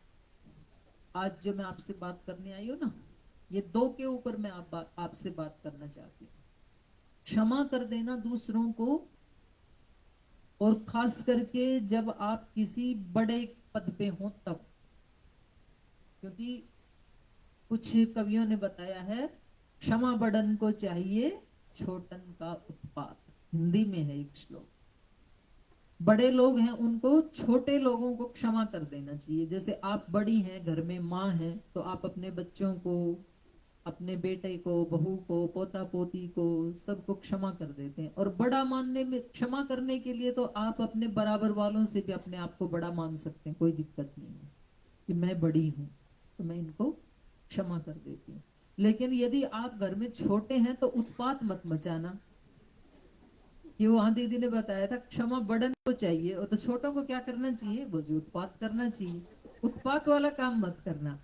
आज जो मैं आपसे बात करने आई हूँ ना, ये दो के ऊपर मैं आपसे बात करना चाहती हूँ। क्षमा कर देना दूसरों को, और खास करके जब आप किसी बड़े पद पे हो तब। क्योंकि कुछ कवियों ने बताया है, क्षमा बड़न को चाहिए, छोटन का उत्पात। हिंदी में है एक श्लोक। बड़े लोग हैं उनको छोटे लोगों को क्षमा कर देना चाहिए। जैसे आप बड़ी हैं, घर में माँ हैं, तो आप अपने बच्चों को, अपने बेटे को, बहू को, पोता पोती को, सबको क्षमा कर देते हैं। और बड़ा मानने में, क्षमा करने के लिए तो आप अपने बराबर वालों से भी अपने आप को बड़ा मान सकते हैं, कोई दिक्कत नहीं है कि मैं बड़ी हूं तो मैं इनको क्षमा कर देती हूँ। लेकिन यदि आप घर में छोटे हैं तो उत्पात मत मचाना। ये वहां दीदी ने बताया था, क्षमा बड़न को चाहिए, और तो छोटों को क्या करना चाहिए? वो जो उत्पात करना चाहिए, उत्पात वाला काम मत करना।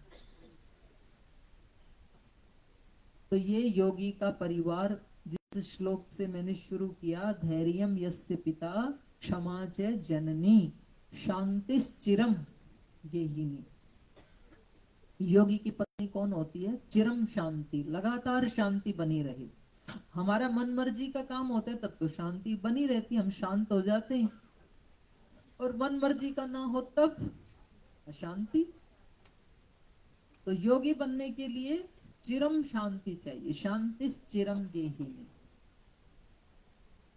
तो ये योगी का परिवार, जिस श्लोक से मैंने शुरू किया, धैर्यम यस्य पिता क्षमा च जननी शांतिश्चिरम गेहिनी। योगी की पत्नी कौन होती है? चिरम शांति, लगातार शांति बनी रहे। हमारा मन मर्जी का काम होता है तब तो शांति बनी रहती, हम शांत हो जाते हैं, और मन मर्जी का ना हो तब अशांति। तो योगी बनने के लिए चिरम शांति चाहिए, शांति चिरम गेहिनी।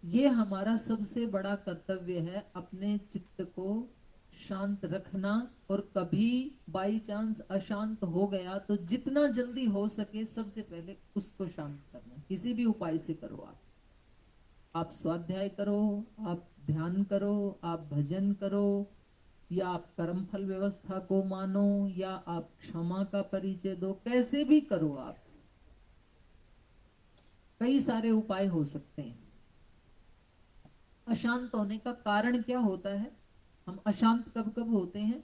ये हमारा सबसे बड़ा कर्तव्य है, अपने चित्त को शांत रखना। और कभी बाई चांस अशांत हो गया तो जितना जल्दी हो सके सबसे पहले उसको शांत करना, किसी भी उपाय से करो। आप स्वाध्याय करो, आप ध्यान करो, आप भजन करो, या आप कर्मफल व्यवस्था को मानो, या आप क्षमा का परिचय दो, कैसे भी करो आप, कई सारे उपाय हो सकते हैं। अशांत होने का कारण क्या होता है? हम अशांत कब कब होते हैं?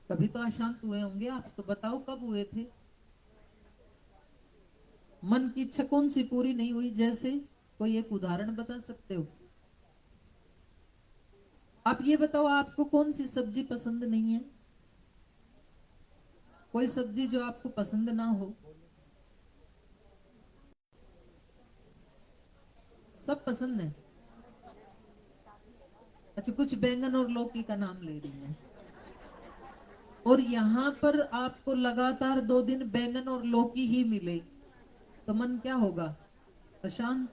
कभी तो अशांत हुए होंगे आप, तो बताओ कब हुए थे? मन की इच्छा कौन सी पूरी नहीं हुई? जैसे कोई एक उदाहरण बता सकते हो? आप ये बताओ, आपको कौन सी सब्जी पसंद नहीं है? कोई सब्जी जो आपको पसंद ना हो? सब पसंद है। अच्छा, कुछ बैंगन और लौकी का नाम ले रही हैं, और यहाँ पर आपको लगातार 2 दिन बैंगन और लौकी ही मिले, तो मन क्या होगा? अशांत,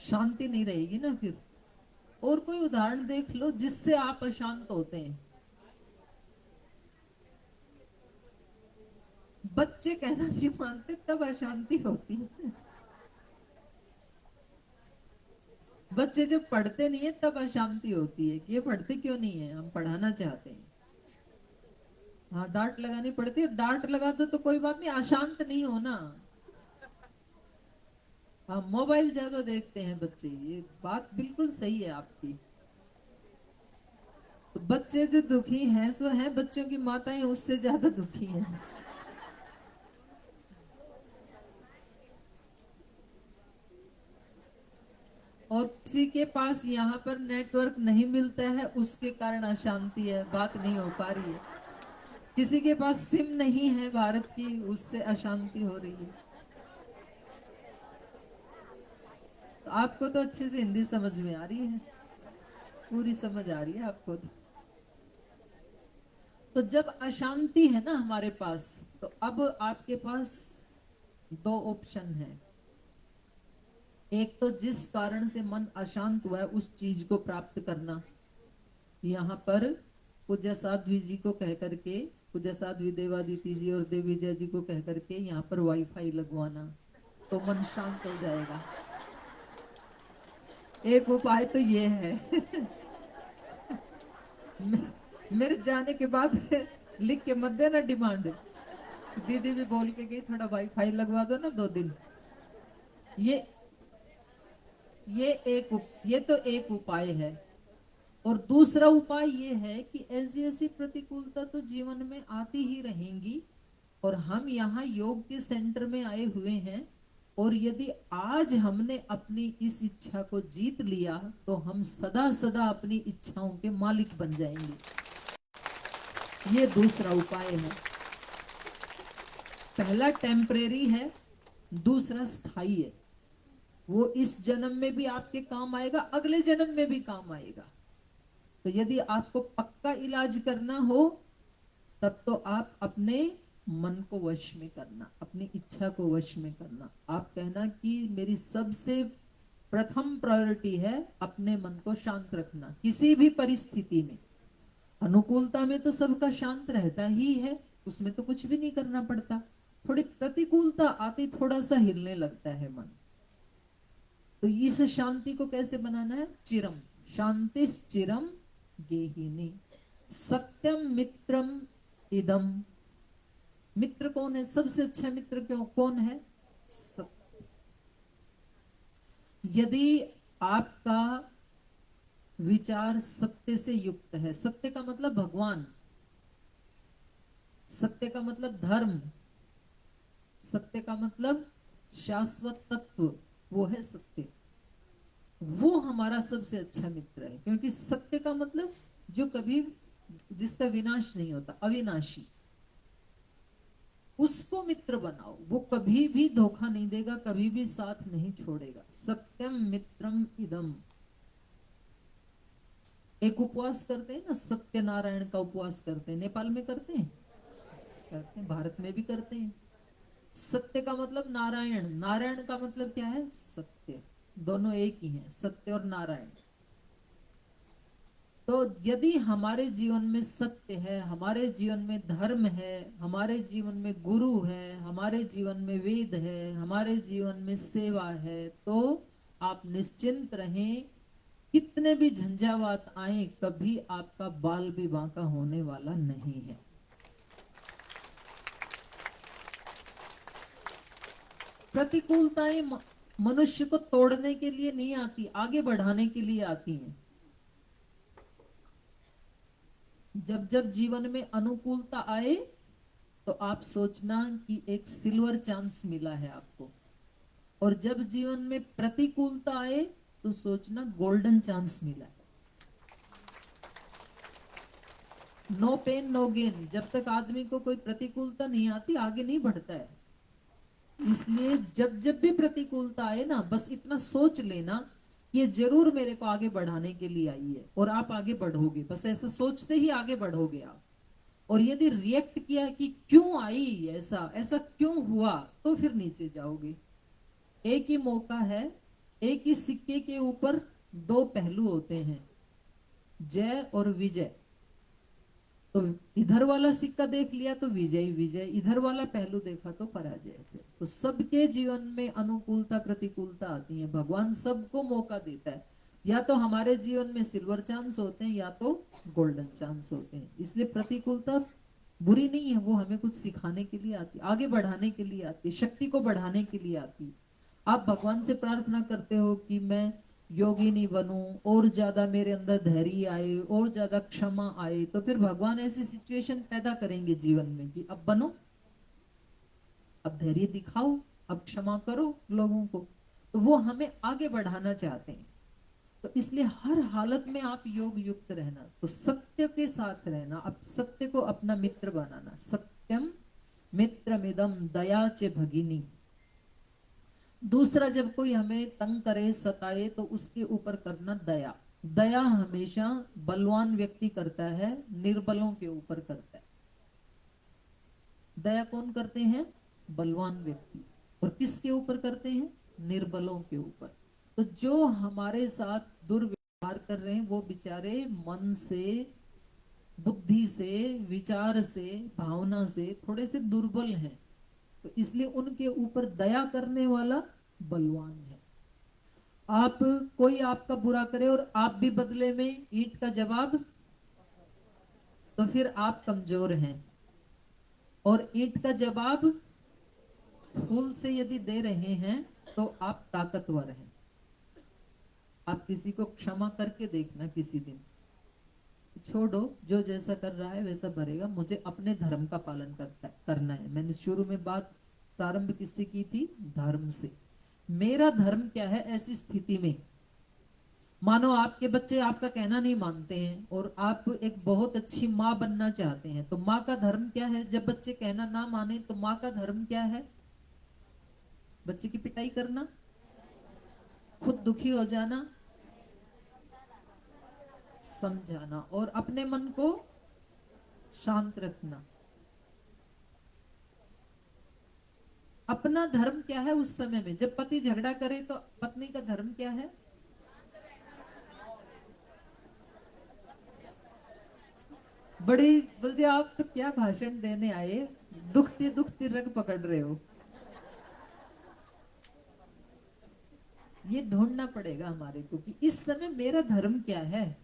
शांति नहीं रहेगी ना फिर। और कोई उदाहरण देख लो जिससे आप अशांत होते हैं। बच्चे कहना नहीं मानते तब अशांति होती है। बच्चे जब पढ़ते नहीं है तब अशांति होती है कि ये पढ़ते क्यों नहीं है, हम पढ़ाना चाहते हैं। हाँ, डांट लगानी पड़ती है। डांट लगा दो तो कोई बात नहीं, अशांत नहीं होना। हाँ, मोबाइल ज्यादा देखते हैं बच्चे, ये बात बिल्कुल सही है आपकी। तो बच्चे जो दुखी हैं सो हैं, बच्चों की माताएं उससे ज्यादा दुखी हैं। किसी के पास यहाँ पर नेटवर्क नहीं मिलता है, उसके कारण अशांति है, बात नहीं हो पा रही है। किसी के पास सिम नहीं है भारत की, उससे अशांति हो रही है। तो आपको तो अच्छे से हिंदी समझ में आ रही है, पूरी समझ आ रही है आपको तो जब अशांति है ना हमारे पास, तो अब आपके पास दो ऑप्शन है। एक तो जिस कारण से मन अशांत हुआ है उस चीज को प्राप्त करना। यहाँ पर पूज्य साध्वी जी को कह करके, पूज्य साध्वी देवादिति जी और देवीजय जी को कह करके यहाँ पर वाईफाई लगवाना, तो मन शांत हो जाएगा। एक उपाय तो ये है मेरे जाने के बाद लिख के मत देना डिमांड, दीदी भी बोल के गई थोड़ा वाईफाई लगवा दो ना 2 दिन। ये ये तो एक उपाय है। और दूसरा उपाय ये है कि ऐसी ऐसी प्रतिकूलता तो जीवन में आती ही रहेंगी, और हम यहाँ योग के सेंटर में आए हुए हैं, और यदि आज हमने अपनी इस इच्छा को जीत लिया तो हम सदा सदा अपनी इच्छाओं के मालिक बन जाएंगे। ये दूसरा उपाय है। पहला टेम्परेरी है, दूसरा स्थायी है। वो इस जन्म में भी आपके काम आएगा, अगले जन्म में भी काम आएगा। तो यदि आपको पक्का इलाज करना हो, तब तो आप अपने मन को वश में करना, अपनी इच्छा को वश में करना। आप कहना कि मेरी सबसे प्रथम प्रायोरिटी है अपने मन को शांत रखना किसी भी परिस्थिति में। अनुकूलता में तो सबका शांत रहता ही है, उसमें तो कुछ भी नहीं करना पड़ता। थोड़ी प्रतिकूलता आती, थोड़ा सा हिलने लगता है मन। तो इस शांति को कैसे बनाना है? चिरम शांतिस चिरम गेहिनी सत्यम मित्रम इदम। मित्र कौन है? सबसे अच्छा मित्र क्यों कौन है? सत्य। यदि आपका विचार सत्य से युक्त है, सत्य का मतलब भगवान, सत्य का मतलब धर्म, सत्य का मतलब शाश्वत तत्व, वो है सत्य। वो हमारा सबसे अच्छा मित्र है, क्योंकि सत्य का मतलब जो कभी, जिसका विनाश नहीं होता, अविनाशी, उसको मित्र बनाओ। वो कभी भी धोखा नहीं देगा, कभी भी साथ नहीं छोड़ेगा। सत्यम मित्रम इदम। एक उपवास करते हैं ना, सत्यनारायण का उपवास करते हैं, नेपाल में करते हैं, भारत में भी करते हैं। सत्य का मतलब नारायण, नारायण का मतलब क्या है? सत्य। दोनों एक ही हैं, सत्य और नारायण। तो यदि हमारे जीवन में सत्य है, हमारे जीवन में धर्म है, हमारे जीवन में गुरु है, हमारे जीवन में वेद है, हमारे जीवन में सेवा है, तो आप निश्चिंत रहें, कितने भी झंझावात आए, कभी आपका बाल भी बांका होने वाला नहीं है। प्रतिकूलताएं मनुष्य को तोड़ने के लिए नहीं आती, आगे बढ़ाने के लिए आती हैं। जब जब जीवन में अनुकूलता आए तो आप सोचना कि एक सिल्वर चांस मिला है आपको, और जब जीवन में प्रतिकूलता आए तो सोचना गोल्डन चांस मिला है। No pain no gain. जब तक आदमी को कोई प्रतिकूलता नहीं आती, आगे नहीं बढ़ता है। इसलिए जब जब भी प्रतिकूलता आए ना, बस इतना सोच लेना, ये जरूर मेरे को आगे बढ़ाने के लिए आई है, और आप आगे बढ़ोगे। बस ऐसा सोचते ही आगे बढ़ोगे आप। और यदि रिएक्ट किया कि क्यों आई, ऐसा ऐसा क्यों हुआ, तो फिर नीचे जाओगे। एक ही मौका है, एक ही सिक्के के ऊपर दो पहलू होते हैं, जय और विजय। तो इधर वाला सिक्का देख लिया तो विजय विजय, इधर वाला पहलू देखा तो पराजय। तो सबके जीवन में अनुकूलता प्रतिकूलता आती है, भगवान सबको मौका देता है। या तो हमारे जीवन में सिल्वर चांस होते हैं, या तो गोल्डन चांस होते हैं। इसलिए प्रतिकूलता बुरी नहीं है, वो हमें कुछ सिखाने के लिए आती, आगे बढ़ाने के लिए आती, शक्ति को बढ़ाने के लिए आती। आप भगवान से प्रार्थना करते हो कि मैं योगिनी बनूं, और ज्यादा मेरे अंदर धैर्य आए, और ज्यादा क्षमा आए, तो फिर भगवान ऐसी सिचुएशन पैदा करेंगे जीवन में कि अब बनो, अब धैर्य दिखाओ, अब क्षमा करो लोगों को। तो वो हमें आगे बढ़ाना चाहते हैं। तो इसलिए हर हालत में आप योग युक्त रहना, तो सत्य के साथ रहना, अब सत्य को अपना मित्र बनाना। सत्यम मित्रमिदम दया च भगिनी। दूसरा, जब कोई हमें तंग करे सताए तो उसके ऊपर करना दया। दया हमेशा बलवान व्यक्ति करता है, निर्बलों के ऊपर करता है। दया कौन करते हैं? बलवान व्यक्ति। और किसके ऊपर करते हैं? निर्बलों के ऊपर। तो जो हमारे साथ दुर्व्यवहार कर रहे हैं वो बेचारे मन से, बुद्धि से, विचार से, भावना से थोड़े से दुर्बल हैं, तो इसलिए उनके ऊपर दया करने वाला बलवान है। आप, कोई आपका बुरा करे और आप भी बदले में ईंट का जवाब, तो फिर आप कमजोर हैं। और ईंट का जवाब फूल से यदि दे रहे हैं तो आप ताकतवर हैं। आप किसी को क्षमा करके देखना किसी दिन, छोड़ो जो जैसा कर रहा है वैसा भरेगा, मुझे अपने धर्म का पालन करना है। मैंने शुरू में बात प्रारंभ किससे की थी? धर्म से। मेरा धर्म क्या है ऐसी स्थिति में? मानो आपके बच्चे आपका कहना नहीं मानते हैं और आप एक बहुत अच्छी माँ बनना चाहते हैं, तो माँ का धर्म क्या है? जब बच्चे कहना ना माने तो माँ का धर्म क्या है? बच्चे की पिटाई करना, खुद दुखी हो जाना, समझाना और अपने मन को शांत रखना। अपना धर्म क्या है उस समय में? जब पति झगड़ा करे तो पत्नी का धर्म क्या है? बड़ी बोलते आप तो क्या भाषण देने आए, दुखती दुखती रग पकड़ रहे हो। ये ढूंढना पड़ेगा हमारे को कि इस समय मेरा धर्म क्या है।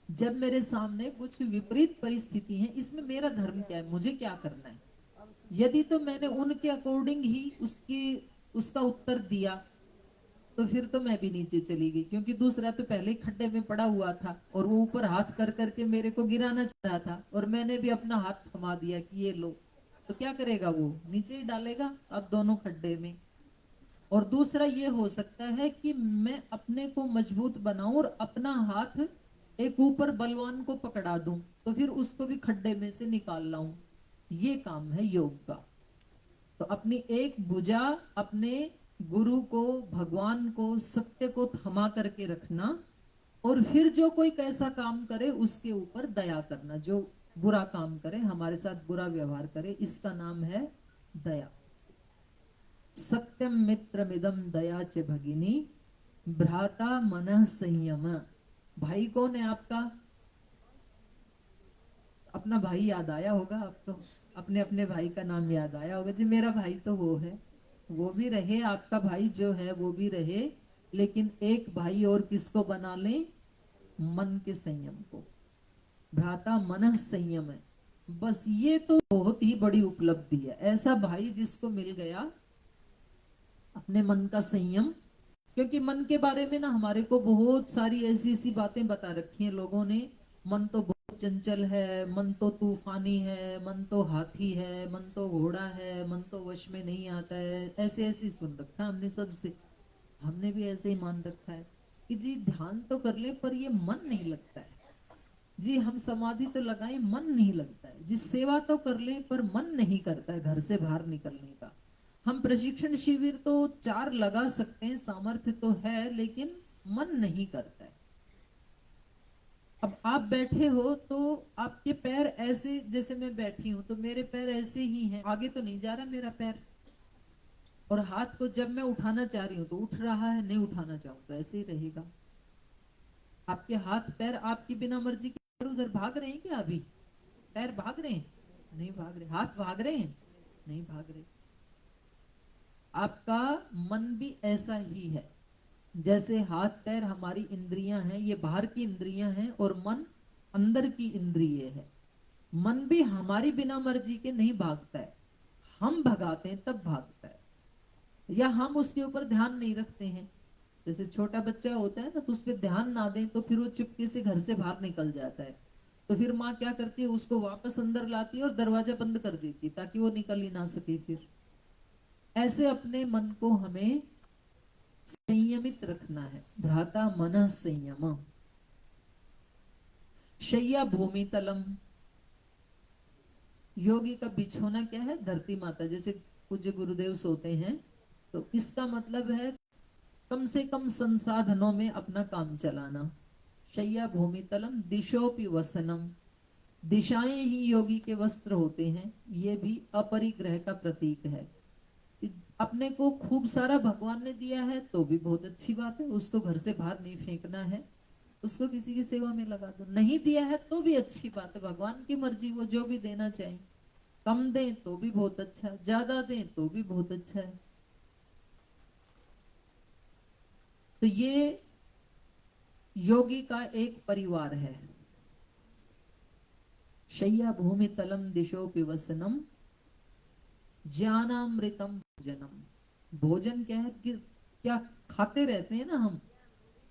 जब मेरे सामने कुछ विपरीत परिस्थिति है, इसमें मेरा धर्म क्या है, मुझे क्या करना है? यदि तो मैंने उनके अकॉर्डिंग ही उसका उत्तर दिया तो फिर तो मैं भी नीचे चली गई, क्योंकि दूसरा तो पहले ही खड्डे में पड़ा हुआ था और वो ऊपर हाथ कर करके मेरे को गिराना चाह रहा था और मैंने भी अपना हाथ थमा दिया कि ये लो, तो क्या करेगा वो? नीचे ही डालेगा अब दोनों खड्डे में। और दूसरा ये हो सकता है कि मैं अपने को मजबूत बनाऊं और अपना हाथ एक ऊपर बलवान को पकड़ा दूं, तो फिर उसको भी खड्डे में से निकाल लाऊं। ये काम है योग का। तो अपनी एक भुजा अपने गुरु को, भगवान को, सत्य को थमा करके रखना और फिर जो कोई कैसा काम करे उसके ऊपर दया करना। जो बुरा काम करे, हमारे साथ बुरा व्यवहार करे, इसका नाम है दया। सत्यम मित्रमिदम दया च भगिनी, भ्राता मनः संयम। भाई कौन है आपका? अपना भाई याद आया होगा आपको, अपने अपने भाई का नाम याद आया होगा जी, मेरा भाई तो वो है। वो भी रहे, आपका भाई जो है वो भी रहे, लेकिन एक भाई और किसको बना ले? मन के संयम को। भ्राता मन संयम है। बस ये तो बहुत ही बड़ी उपलब्धि है, ऐसा भाई जिसको मिल गया अपने मन का संयम। क्योंकि मन के बारे में ना हमारे को बहुत सारी ऐसी ऐसी बातें बता रखी हैं लोगों ने। मन तो बहुत चंचल है, मन तो तूफानी है, मन तो हाथी है, मन तो घोड़ा है, मन तो वश में नहीं आता है, ऐसे ऐसे सुन रखा है हमने सबसे। हमने भी ऐसे ही मान रखा है कि जी ध्यान तो कर ले पर ये मन नहीं लगता है। जी हम समाधि तो लगाए, मन नहीं लगता है। जी सेवा तो कर ले पर मन नहीं करता है घर से बाहर निकलने का। हम प्रशिक्षण शिविर तो 4 लगा सकते हैं, सामर्थ्य तो है, लेकिन मन नहीं करता है। अब आप बैठे हो तो आपके पैर ऐसे, जैसे मैं बैठी हूं तो मेरे पैर ऐसे ही हैं, आगे तो नहीं जा रहा मेरा पैर। और हाथ को जब मैं उठाना चाह रही हूँ तो उठ रहा है, नहीं उठाना चाहूँ तो ऐसे ही रहेगा। आपके हाथ पैर आपकी बिना मर्जी के इधर उधर भाग रहे हैं क्या? अभी पैर भाग रहे हैं? नहीं भाग रहे। हाथ भाग रहे हैं? नहीं भाग रहे। आपका मन भी ऐसा ही है। जैसे हाथ पैर हमारी इंद्रियां हैं, ये बाहर की इंद्रियां हैं और मन अंदर की इंद्रिय है। मन भी हमारी बिना मर्जी के नहीं भागता है, हम भगाते हैं तब भागता है, या हम उसके ऊपर ध्यान नहीं रखते हैं। जैसे छोटा बच्चा होता है ना, तो उस पर ध्यान ना दें तो फिर वो चुपके से घर से बाहर निकल जाता है। तो फिर माँ क्या करती है, उसको वापस अंदर लाती है और दरवाजा बंद कर देती है ताकि वो निकल ही ना सके। फिर ऐसे अपने मन को हमें संयमित रखना है। भ्राता मनः संयम। शय्या भूमि तलम, योगी का बिछोना क्या है? धरती माता। जैसे पूज्य गुरुदेव सोते हैं तो इसका मतलब है कम से कम संसाधनों में अपना काम चलाना। शय्या भूमि तलम दिशोपि वसनम, दिशाएं ही योगी के वस्त्र होते हैं। ये भी अपरिग्रह का प्रतीक है। अपने को खूब सारा भगवान ने दिया है तो भी बहुत अच्छी बात है, उसको घर से बाहर नहीं फेंकना है, उसको किसी की सेवा में लगा दो। नहीं दिया है तो भी अच्छी बात है, भगवान की मर्जी, वो जो भी देना चाहिए। कम दें तो भी बहुत अच्छा, ज्यादा दें तो भी बहुत अच्छा है। तो ये योगी का एक परिवार है। शय्या भूमि तलम दिशो पिवसनम ज्ञानामृतम भोजनम। भोजन क्या है कि क्या खाते रहते हैं ना हम,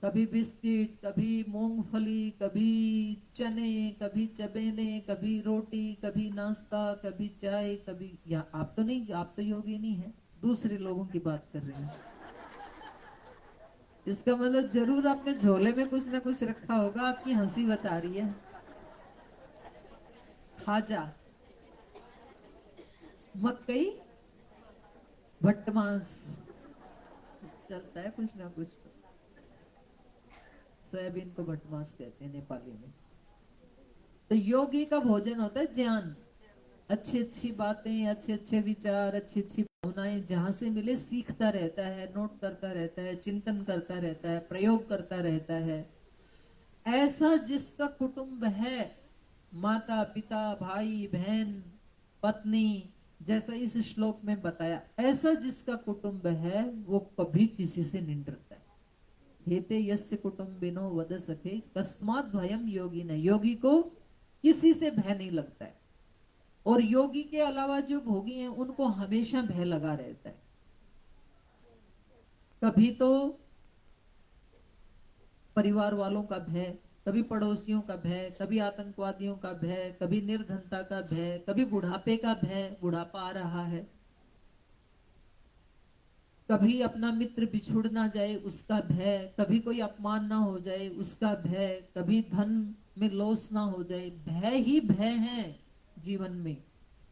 कभी बिस्किट, कभी मूंगफली, कभी चने, कभी चबेने, कभी रोटी, कभी नाश्ता, कभी चाय, कभी, या आप तो नहीं, आप तो योगी नहीं है, दूसरे लोगों की बात कर रहे हैं। इसका मतलब जरूर आपने झोले में कुछ ना कुछ रखा होगा। आपकी हंसी बता रही है। खाजा, मकई, भट्टमास, चलता है कुछ ना कुछ तो। सोयाबीन को भट्टमास कहते हैं नेपाली में। तो योगी का भोजन होता है ज्ञान, अच्छी अच्छी बातें, अच्छे अच्छे विचार, अच्छी अच्छी भावनाएं, जहां से मिले सीखता रहता है, नोट करता रहता है, चिंतन करता रहता है, प्रयोग करता रहता है। ऐसा जिसका कुटुंब है, माता पिता भाई बहन पत्नी, जैसा इस श्लोक में बताया, ऐसा जिसका कुटुंब है वो कभी किसी से नहीं डरता है। हेते यस्य कुटुंबिनो वद सके कस्मात् भयम योगी न, योगी को किसी से भय नहीं लगता है। और योगी के अलावा जो भोगी हैं उनको हमेशा भय लगा रहता है। कभी तो परिवार वालों का भय, कभी पड़ोसियों का भय, कभी आतंकवादियों का भय, कभी निर्धनता का भय, कभी बुढ़ापे का भय, बुढ़ापा आ रहा है, कभी अपना मित्र बिछुड़ ना जाए उसका भय, कभी कोई अपमान ना हो जाए उसका भय, कभी धन में लॉस ना हो जाए, भय ही भय है जीवन में।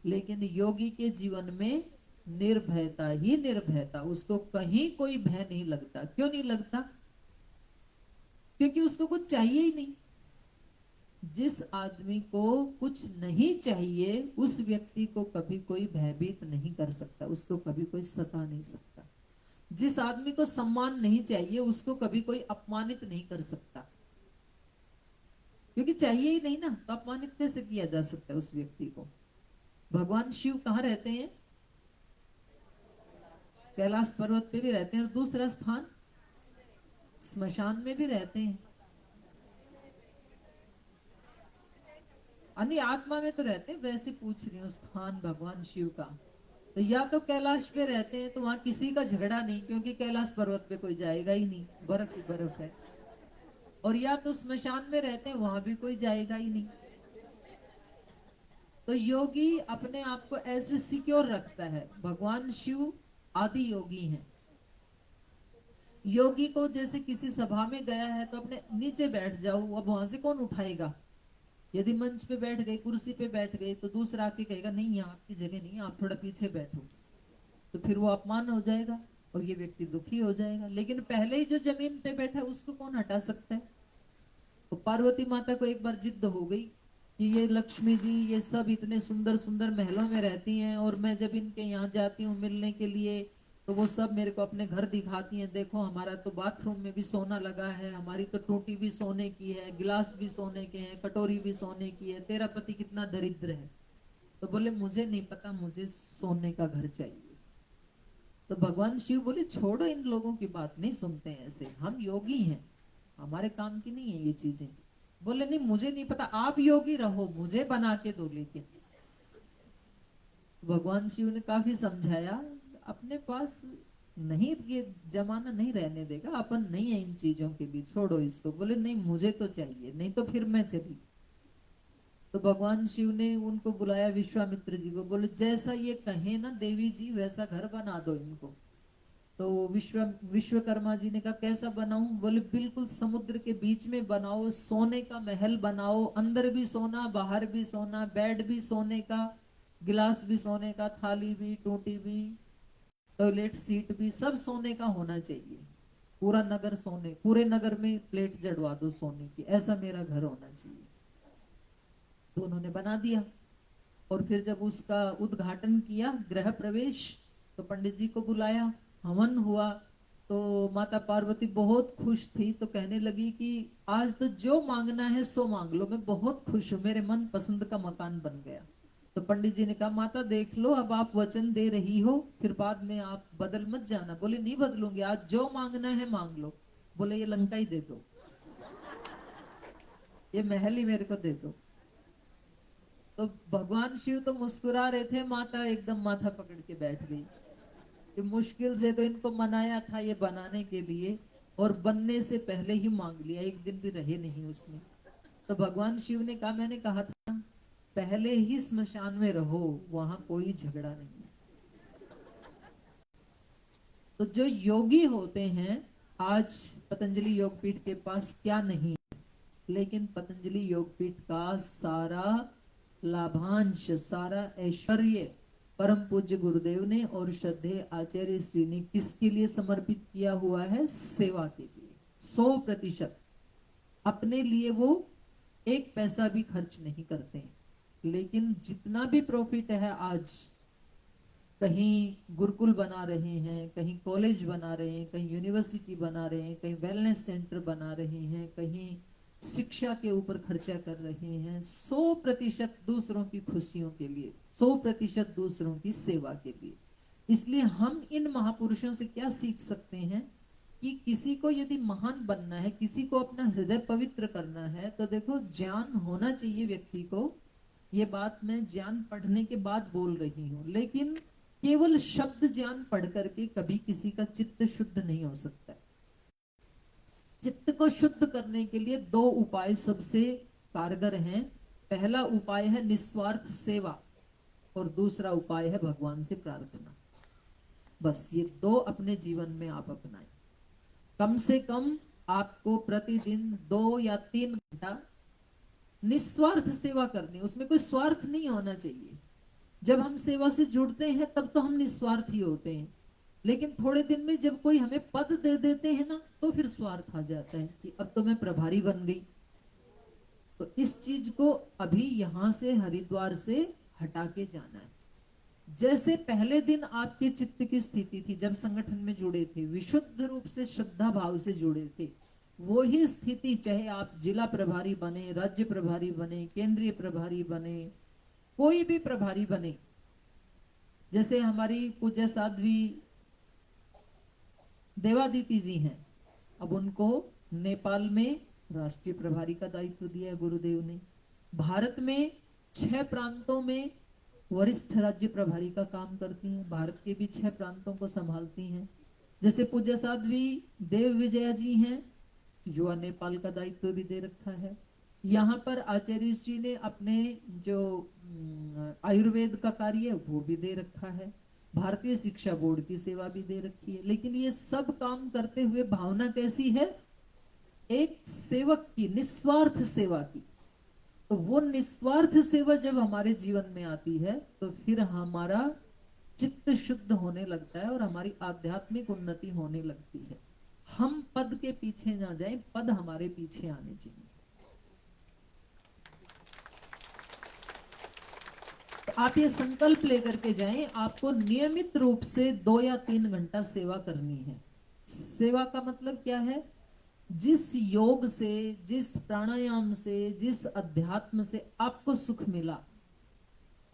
लेकिन योगी के जीवन में निर्भयता ही निर्भयता, उसको कहीं कोई भय नहीं लगता। क्यों नहीं लगता? क्योंकि उसको कुछ चाहिए ही नहीं। जिस आदमी को कुछ नहीं चाहिए उस व्यक्ति को कभी कोई भयभीत नहीं कर सकता, उसको कभी कोई सता नहीं सकता। जिस आदमी को सम्मान नहीं चाहिए उसको कभी कोई अपमानित नहीं कर सकता, क्योंकि चाहिए ही नहीं ना, तो अपमानित कैसे किया जा सकता है उस व्यक्ति को। भगवान शिव कहाँ रहते हैं? कैलाश पर्वत पे भी रहते हैं, और दूसरा स्थान स्मशान में भी रहते हैं। अन्य आत्मा में तो रहते हैं, वैसे पूछ रही हूँ स्थान भगवान शिव का। तो या तो कैलाश पे रहते हैं तो वहां किसी का झगड़ा नहीं, क्योंकि कैलाश पर्वत पे कोई जाएगा ही नहीं, बर्फ ही बर्फ है। और या तो स्मशान में रहते हैं, वहां भी कोई जाएगा ही नहीं। तो योगी अपने आप को ऐसे सिक्योर रखता है। भगवान शिव आदि योगी हैं। योगी को जैसे किसी सभा में गया है तो अपने नीचे बैठ जाओ, अब वहां से कौन उठाएगा? यदि मंच पे बैठ गए, कुर्सी पे बैठ गए, तो दूसरा आके कहेगा नहीं यहाँ आपकी जगह नहीं है, आप थोड़ा पीछे बैठो, तो फिर वो अपमान हो जाएगा और ये व्यक्ति दुखी हो जाएगा। लेकिन पहले ही जो जमीन पे बैठा है उसको कौन हटा सकता है? तो पार्वती माता को एक बार जिद हो गई कि ये लक्ष्मी जी ये सब इतने सुंदर सुंदर महलों में रहती हैं, और मैं जब इनके यहाँ जाती हूँ मिलने के लिए तो वो सब मेरे को अपने घर दिखाती हैं, देखो हमारा तो बाथरूम में भी सोना लगा है, हमारी तो टोटी भी सोने की है, गिलास भी सोने के हैं, कटोरी भी सोने की है, तेरा पति कितना दरिद्र है। तो बोले मुझे नहीं पता, मुझे सोने का घर चाहिए। तो भगवान शिव बोले छोड़ो, इन लोगों की बात नहीं सुनते हैं, ऐसे हम योगी हैं, हमारे काम की नहीं है ये चीजें। बोले नहीं मुझे नहीं पता, आप योगी रहो, मुझे बना के दो। लेकिन भगवान शिव ने काफी समझाया, अपने पास नहीं, ये जमाना नहीं रहने देगा, अपन नहीं है इन चीजों के बीच, छोड़ो इसको। बोले नहीं मुझे तो चाहिए, नहीं तो फिर मैं चली। तो भगवान शिव ने उनको बुलाया, विश्वामित्र जी को, बोले जैसा ये कहे ना देवी जी वैसा घर बना दो इनको। तो विश्वकर्मा जी ने कहा कैसा बनाऊं? बोले बिल्कुल समुद्र के बीच में बनाओ, सोने का महल बनाओ, अंदर भी सोना बाहर भी सोना, बेड भी सोने का, गिलास भी सोने का, थाली भी, टूटी भी, टॉयलेट सीट भी, सब सोने का होना चाहिए। पूरा नगर सोने, पूरे नगर में प्लेट जड़वा दो सोने की, ऐसा मेरा घर होना चाहिए। तो उन्होंने बना दिया। और फिर जब उसका उद्घाटन किया, गृह प्रवेश, तो पंडित जी को बुलाया, हवन हुआ। तो माता पार्वती बहुत खुश थी, तो कहने लगी कि आज तो जो मांगना है सो मांग लो, मैं बहुत खुश हूं, मेरे मन पसंद का मकान बन गया। तो पंडित जी ने कहा माता देख लो, अब आप वचन दे रही हो, फिर बाद में आप बदल मत जाना। बोले नहीं बदलूंगी, आज जो मांगना है मांग लो। बोले ये लंका ही दे दो, ये महल ही मेरे को दे दो। तो भगवान शिव तो मुस्कुरा रहे थे, माता एकदम माथा पकड़ के बैठ गई कि मुश्किल से तो इनको मनाया था ये बनाने के लिए, और बनने से पहले ही मांग लिया, एक दिन भी रहे नहीं उसमें। तो भगवान शिव ने कहा मैंने कहा था पहले ही स्मशान में रहो, वहां कोई झगड़ा नहीं। तो जो योगी होते हैं, आज पतंजलि योगपीठ के पास क्या नहीं, लेकिन पतंजलि योगपीठ का सारा लाभांश, सारा ऐश्वर्य परम पूज्य गुरुदेव ने और श्रद्धेय आचार्य श्री ने किसके लिए समर्पित किया हुआ है? सेवा के लिए। 100%। अपने लिए वो एक पैसा भी खर्च नहीं करते, लेकिन जितना भी प्रॉफिट है, आज कहीं गुरुकुल बना रहे हैं, कहीं कॉलेज बना रहे हैं, कहीं यूनिवर्सिटी बना रहे हैं, कहीं वेलनेस सेंटर बना रहे हैं, कहीं शिक्षा के ऊपर खर्चा कर रहे हैं, 100% दूसरों की खुशियों के लिए, 100% दूसरों की सेवा के लिए। इसलिए हम इन महापुरुषों से क्या सीख सकते हैं कि किसी को यदि महान बनना है, किसी को अपना हृदय पवित्र करना है, तो देखो ज्ञान होना चाहिए व्यक्ति को। ये बात मैं ज्ञान पढ़ने के बाद बोल रही हूँ, लेकिन केवल शब्द ज्ञान पढ़ करके कभी किसी का चित्त शुद्ध नहीं हो सकता। चित्त को शुद्ध करने के लिए दो उपाय सबसे कारगर हैं। पहला उपाय है निस्वार्थ सेवा, और दूसरा उपाय है भगवान से प्रार्थना। बस ये दो अपने जीवन में आप अपनाएं। कम से कम आपको प्रतिदिन 2 या 3 घंटा निस्वार्थ सेवा करनी, उसमें कोई स्वार्थ नहीं होना चाहिए। जब हम सेवा से जुड़ते हैं तब तो हम निस्वार्थी होते हैं, लेकिन थोड़े दिन में जब कोई हमें पद दे देते हैं ना, तो फिर स्वार्थ आ जाता है कि अब तो मैं प्रभारी बन गई। तो इस चीज को अभी यहां से हरिद्वार से हटा के जाना है। जैसे पहले दिन आपके चित्त की स्थिति थी, जब संगठन में जुड़े थे, विशुद्ध रूप से श्रद्धा भाव से जुड़े थे, वो ही स्थिति चाहे आप जिला प्रभारी बने, राज्य प्रभारी बने, केंद्रीय प्रभारी बने, कोई भी प्रभारी बने। जैसे हमारी पूज्य साध्वी देवादिति जी हैं, अब उनको नेपाल में राष्ट्रीय प्रभारी का दायित्व दिया है गुरुदेव ने। भारत में 6 प्रांतों में वरिष्ठ राज्य प्रभारी का काम करती हैं, भारत के भी 6 प्रांतों को संभालती हैं। जैसे पूज्य साध्वी देव विजया जी हैं, युवा नेपाल का दायित्व भी दे रखा है। यहाँ पर आचार्य जी ने अपने जो आयुर्वेद का कार्य वो भी दे रखा है, भारतीय शिक्षा बोर्ड की सेवा भी दे रखी है। लेकिन ये सब काम करते हुए भावना कैसी है? एक सेवक की, निस्वार्थ सेवा की। तो वो निस्वार्थ सेवा जब हमारे जीवन में आती है, तो फिर हमारा चित्त शुद्ध होने लगता है और हमारी आध्यात्मिक उन्नति होने लगती है। हम पद के पीछे ना जाएं, पद हमारे पीछे आने चाहिए। तो आप ये संकल्प लेकर के जाएं, आपको नियमित रूप से 2 या 3 घंटा सेवा करनी है। सेवा का मतलब क्या है? जिस योग से, जिस प्राणायाम से, जिस अध्यात्म से आपको सुख मिला,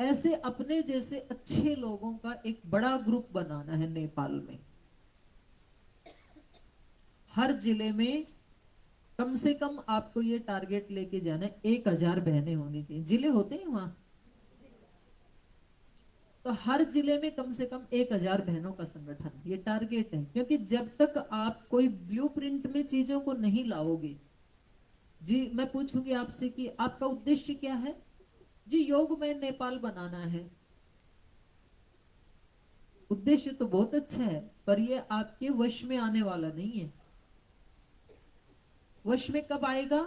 ऐसे अपने जैसे अच्छे लोगों का एक बड़ा ग्रुप बनाना है नेपाल में। हर जिले में कम से कम आपको ये टारगेट लेके जाना है, 1000 बहनें होनी चाहिए। जिले होते हैं वहां, तो हर जिले में कम से कम 1000 बहनों का संगठन, ये टारगेट है। क्योंकि जब तक आप कोई ब्लूप्रिंट में चीजों को नहीं लाओगे, जी मैं पूछूंगी आपसे कि आपका उद्देश्य क्या है? जी योग में नेपाल बनाना है। उद्देश्य तो बहुत अच्छा है, पर ये आपके वश में आने वाला नहीं है। वश में कब आएगा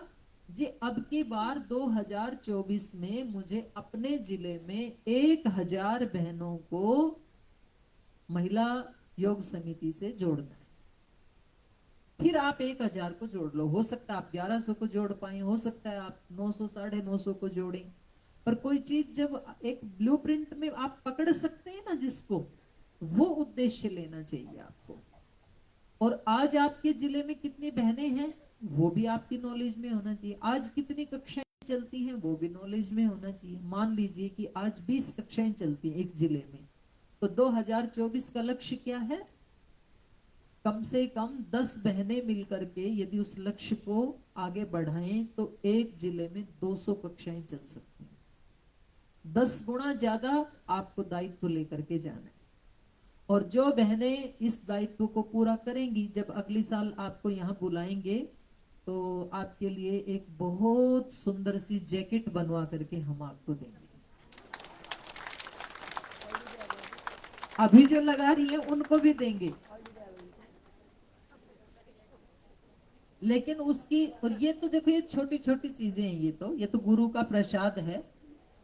जी? अब की बार 2024 में मुझे अपने जिले में 1000 बहनों को महिला योग समिति से जोड़ना है। फिर आप 1000 को जोड़ लो, हो सकता है आप 1100 को जोड़ पाए, हो सकता है आप 900 950 को जोड़ें, पर कोई चीज जब एक ब्लूप्रिंट में आप पकड़ सकते हैं ना जिसको, वो उद्देश्य लेना चाहिए आपको। और आज आपके जिले में कितनी बहनें हैं वो भी आपकी नॉलेज में होना चाहिए। आज कितनी कक्षाएं चलती हैं वो भी नॉलेज में होना चाहिए। मान लीजिए कि आज 20 कक्षाएं चलती हैं एक जिले में, तो 2024 का लक्ष्य क्या है? कम से कम 10 बहनें मिलकर के यदि उस लक्ष्य को आगे बढ़ाएं तो एक जिले में 200 कक्षाएं चल सकती हैं। 10 गुना ज्यादा आपको दायित्व लेकर के जाना है। और जो बहनें इस दायित्व को पूरा करेंगी, जब अगली साल आपको यहाँ बुलाएंगे तो आपके लिए एक बहुत सुंदर सी जैकेट बनवा करके हम आपको देंगे। अभी जो लगा रही है उनको भी देंगे, लेकिन उसकी, और ये तो देखो ये छोटी छोटी चीजें हैं, ये तो गुरु का प्रसाद है।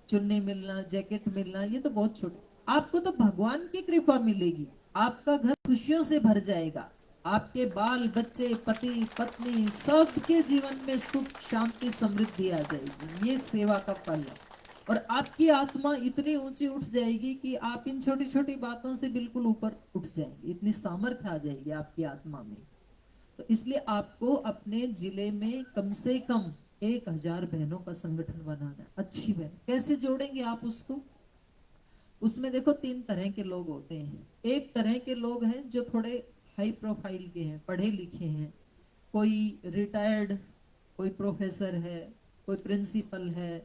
चुन्नी मिलना, जैकेट मिलना, ये तो बहुत छोटी। आपको तो भगवान की कृपा मिलेगी, आपका घर खुशियों से भर जाएगा, आपके बाल बच्चे पति पत्नी सबके जीवन में सुख शांति समृद्धि आ जाएगी। ये सेवा का फल है। और आपकी आत्मा इतनी ऊंची उठ जाएगी कि आप इन छोटी छोटी बातों से बिल्कुल ऊपर उठ जाएंगे, इतनी सामर्थ्य आ जाएगी आपकी आत्मा में। तो इसलिए आपको अपने जिले में कम से कम 1000 बहनों का संगठन बनाना है। अच्छी बहन कैसे जोड़ेंगे आप उसको? उसमें देखो 3 तरह के लोग होते हैं। एक तरह के लोग हैं जो थोड़े हाई प्रोफाइल के हैं, पढ़े लिखे हैं, कोई रिटायर्ड, कोई प्रोफेसर है, कोई प्रिंसिपल है,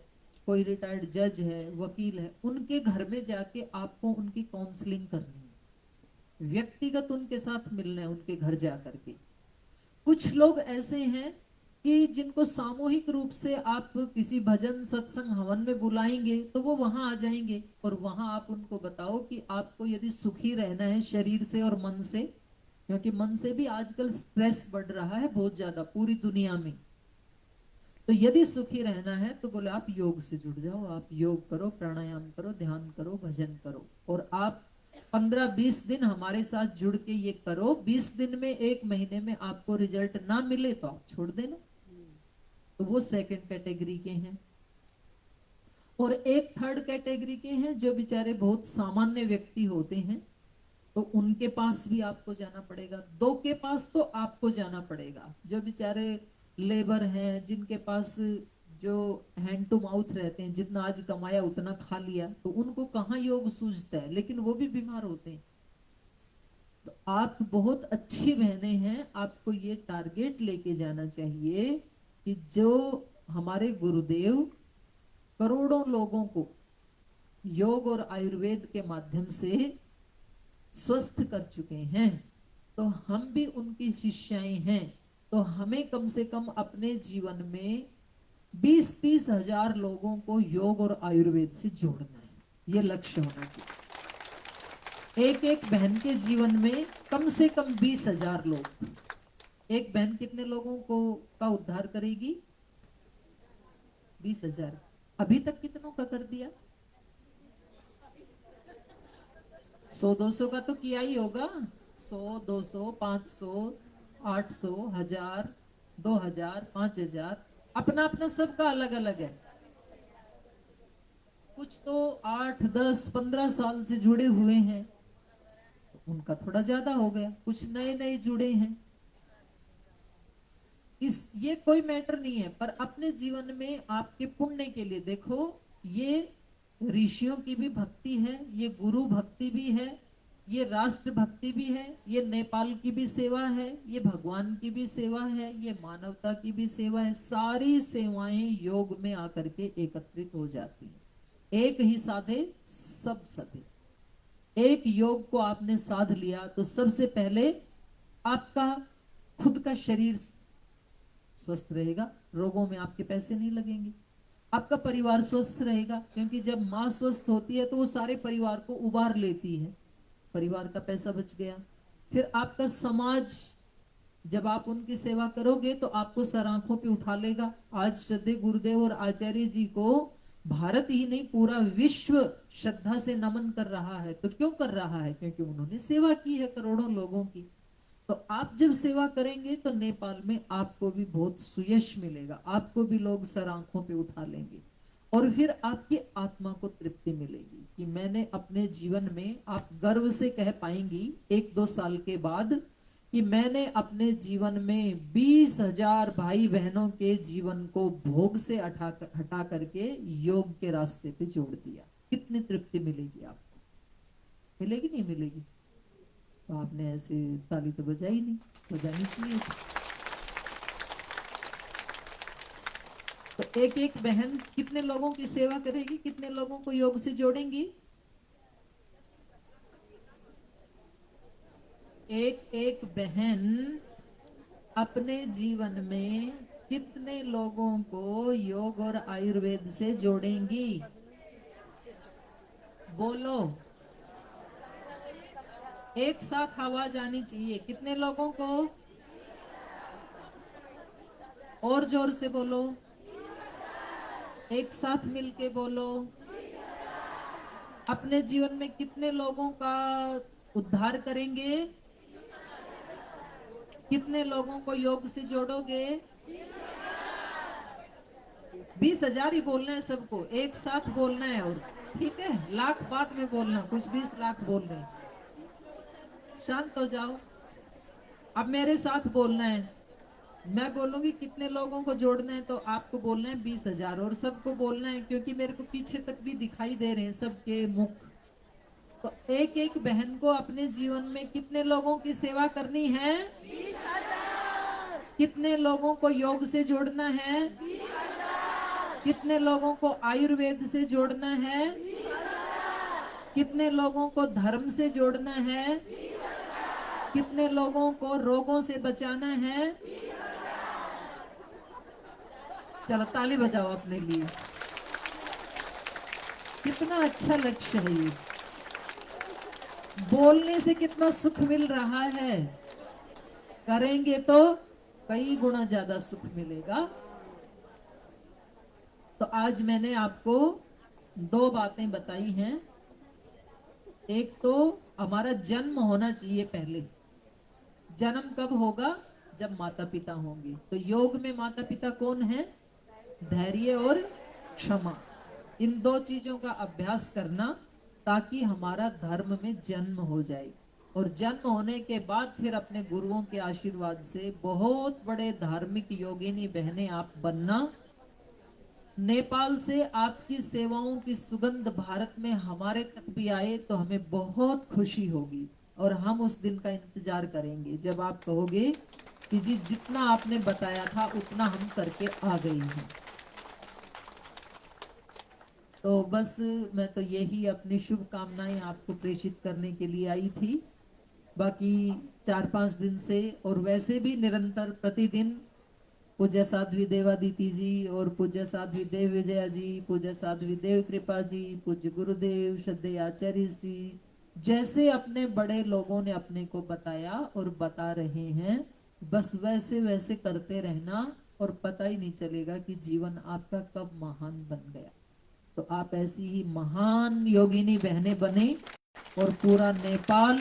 कोई रिटायर्ड जज है, वकील है। उनके घर में जाके आपको उनकी काउंसलिंग करनी है, व्यक्तिगत उनके साथ मिलना है, उनके घर जा करके। कुछ लोग ऐसे हैं कि जिनको सामूहिक रूप से आप किसी भजन सत्संग हवन में बुलाएंगे तो वो वहां आ जाएंगे, और वहां आप उनको बताओ कि आपको यदि सुखी रहना है शरीर से और मन से, क्योंकि मन से भी आजकल स्ट्रेस बढ़ रहा है बहुत ज्यादा पूरी दुनिया में, तो यदि सुखी रहना है तो बोले आप योग से जुड़ जाओ, आप योग करो, प्राणायाम करो, ध्यान करो, भजन करो। और आप 15-20 दिन हमारे साथ जुड़ के ये करो, 20 दिन में 1 महीने में आपको रिजल्ट ना मिले तो आप छोड़ देना। तो वो सेकंड कैटेगरी के हैं। और एक थर्ड कैटेगरी के हैं जो बेचारे बहुत सामान्य व्यक्ति होते हैं, तो उनके पास भी आपको जाना पड़ेगा। 2 के पास तो आपको जाना पड़ेगा, जो बेचारे लेबर हैं, जिनके पास जो हैंड टू माउथ रहते हैं, जितना आज कमाया उतना खा लिया, तो उनको कहाँ योग सूझता है, लेकिन वो भी बीमार होते हैं। तो आप बहुत अच्छी बहनें हैं, आपको ये टारगेट लेके जाना चाहिए कि जो हमारे गुरुदेव करोड़ों लोगों को योग और आयुर्वेद के माध्यम से स्वस्थ कर चुके हैं, तो हम भी उनकी शिष्याएं हैं। तो हमें कम से कम अपने जीवन में 20-30 हजार लोगों को योग और आयुर्वेद से जोड़ना है, ये लक्ष्य होना चाहिए। एक एक बहन के जीवन में कम से कम 20,000 लोग। एक बहन कितने लोगों को का उद्धार करेगी? 20,000। अभी तक कितनों का कर दिया? 100-200 का तो किया ही होगा। 100-200 500 800 1000 2000 5000, अपना अपना सबका अलग अलग है। कुछ तो 8 10 15 साल से जुड़े हुए हैं, उनका थोड़ा ज्यादा हो गया, कुछ नए नए जुड़े हैं। ये कोई मैटर नहीं है, पर अपने जीवन में आपके पुण्य के लिए देखो, ये ऋषियों की भी भक्ति है, ये गुरु भक्ति भी है, ये राष्ट्र भक्ति भी है, ये नेपाल की भी सेवा है, ये भगवान की भी सेवा है, ये मानवता की भी सेवा है। सारी सेवाएं योग में आकर के एकत्रित हो जाती हैं। एक ही साधे सब सधे। एक योग को आपने साध लिया तो सबसे पहले आपका खुद का शरीर स्वस्थ रहेगा, रोगों में आपके पैसे नहीं लगेंगे। आपका परिवार स्वस्थ रहेगा, क्योंकि जब माँ स्वस्थ होती है तो वो सारे परिवार को उबार लेती है। परिवार का पैसा बच गया। फिर आपका समाज, जब आप उनकी सेवा करोगे तो आपको सर आंखों पे उठा लेगा। आज श्रद्धेय गुरुदेव और आचार्य जी को भारत ही नहीं पूरा विश्व श्रद्धा से नमन कर रहा है। तो क्यों कर रहा है? क्योंकि उन्होंने सेवा की है करोड़ों लोगों की। तो आप जब सेवा करेंगे तो नेपाल में आपको भी बहुत सुयश मिलेगा, आपको भी लोग सर आंखों पे उठा लेंगे और फिर आपकी आत्मा को तृप्ति मिलेगी कि मैंने अपने जीवन में, आप गर्व से कह पाएंगी 1-2 साल के बाद कि मैंने अपने जीवन में 20,000 भाई बहनों के जीवन को भोग से हटा करके योग के रास्ते पे जोड़ दिया। कितनी तृप्ति मिलेगी आपको? मिलेगी नहीं मिलेगी? तो आपने ऐसे ताली तो बजाई नहीं, बजानी चाहिए। तो एक एक बहन कितने लोगों की सेवा करेगी, कितने लोगों को योग से जोड़ेंगी? एक एक बहन अपने जीवन में कितने लोगों को योग और आयुर्वेद से जोड़ेंगी? बोलो, एक साथ आवाज आनी चाहिए। कितने लोगों को? और जोर से बोलो, एक साथ मिलके बोलो। अपने जीवन में कितने लोगों का उद्धार करेंगे? कितने लोगों को योग से जोड़ोगे? 20,000 ही बोलना है सबको, एक साथ बोलना है। और ठीक है, लाख बाद में बोलना, कुछ 20 लाख बोल रहे हैं। शांत हो जाओ, अब मेरे साथ बोलना है। मैं बोलूंगी कितने लोगों को जोड़ना है तो आपको बोलना है 20,000 और सबको बोलना है, क्योंकि मेरे को पीछे तक भी दिखाई दे रहे हैं सबके मुख। तो एक एक बहन को अपने जीवन में कितने लोगों की सेवा करनी है? 20,000। कितने लोगों को योग से जोड़ना है? 20,000। कितने लोगों को आयुर्वेद से जोड़ना है? 20,000। कितने लोगों को धर्म से जोड़ना है? 20,000। कितने लोगों को रोगों से बचाना है? चलो ताली बजाओ अपने लिए। कितना अच्छा लक्ष्य है ये। बोलने से कितना सुख मिल रहा है, करेंगे तो कई गुना ज्यादा सुख मिलेगा। तो आज मैंने आपको 2 बातें बताई हैं। एक तो हमारा जन्म होना चाहिए पहले। जन्म कब होगा? जब माता पिता होंगे। तो योग में माता पिता कौन है? धैर्य और क्षमा। इन 2 चीजों का अभ्यास करना ताकि हमारा धर्म में जन्म हो जाए। और जन्म होने के बाद फिर अपने गुरुओं के आशीर्वाद से बहुत बड़े धार्मिक योगिनी बहनें आप बनना। नेपाल से आपकी सेवाओं की सुगंध भारत में हमारे तक भी आए तो हमें बहुत खुशी होगी। और हम उस दिन का इंतजार करेंगे जब आप कहोगे कि जी जितना आपने बताया था उतना हम करके आ गए हैं। तो बस मैं तो यही अपनी शुभकामनाएं आपको प्रेषित करने के लिए आई थी। बाकी 4-5 दिन से और वैसे भी निरंतर प्रतिदिन पूज्य साध्वी देवादिति जी और पूज्य साध्वी देव विजया जी, पूज्य साध्वी देव कृपा जी, पूज्य गुरुदेव श्रद्धेय आचार्य जी जैसे अपने बड़े लोगों ने अपने को बताया और बता रहे हैं, बस वैसे वैसे करते रहना और पता ही नहीं चलेगा कि जीवन आपका कब महान बन गया। तो आप ऐसी ही महान योगिनी बहनें बने और पूरा नेपाल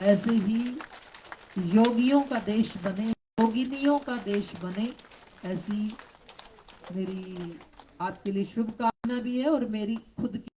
ऐसे ही योगियों का देश बने, योगिनियों का देश बने। ऐसी मेरी आपके लिए शुभकामना भी है और मेरी खुद की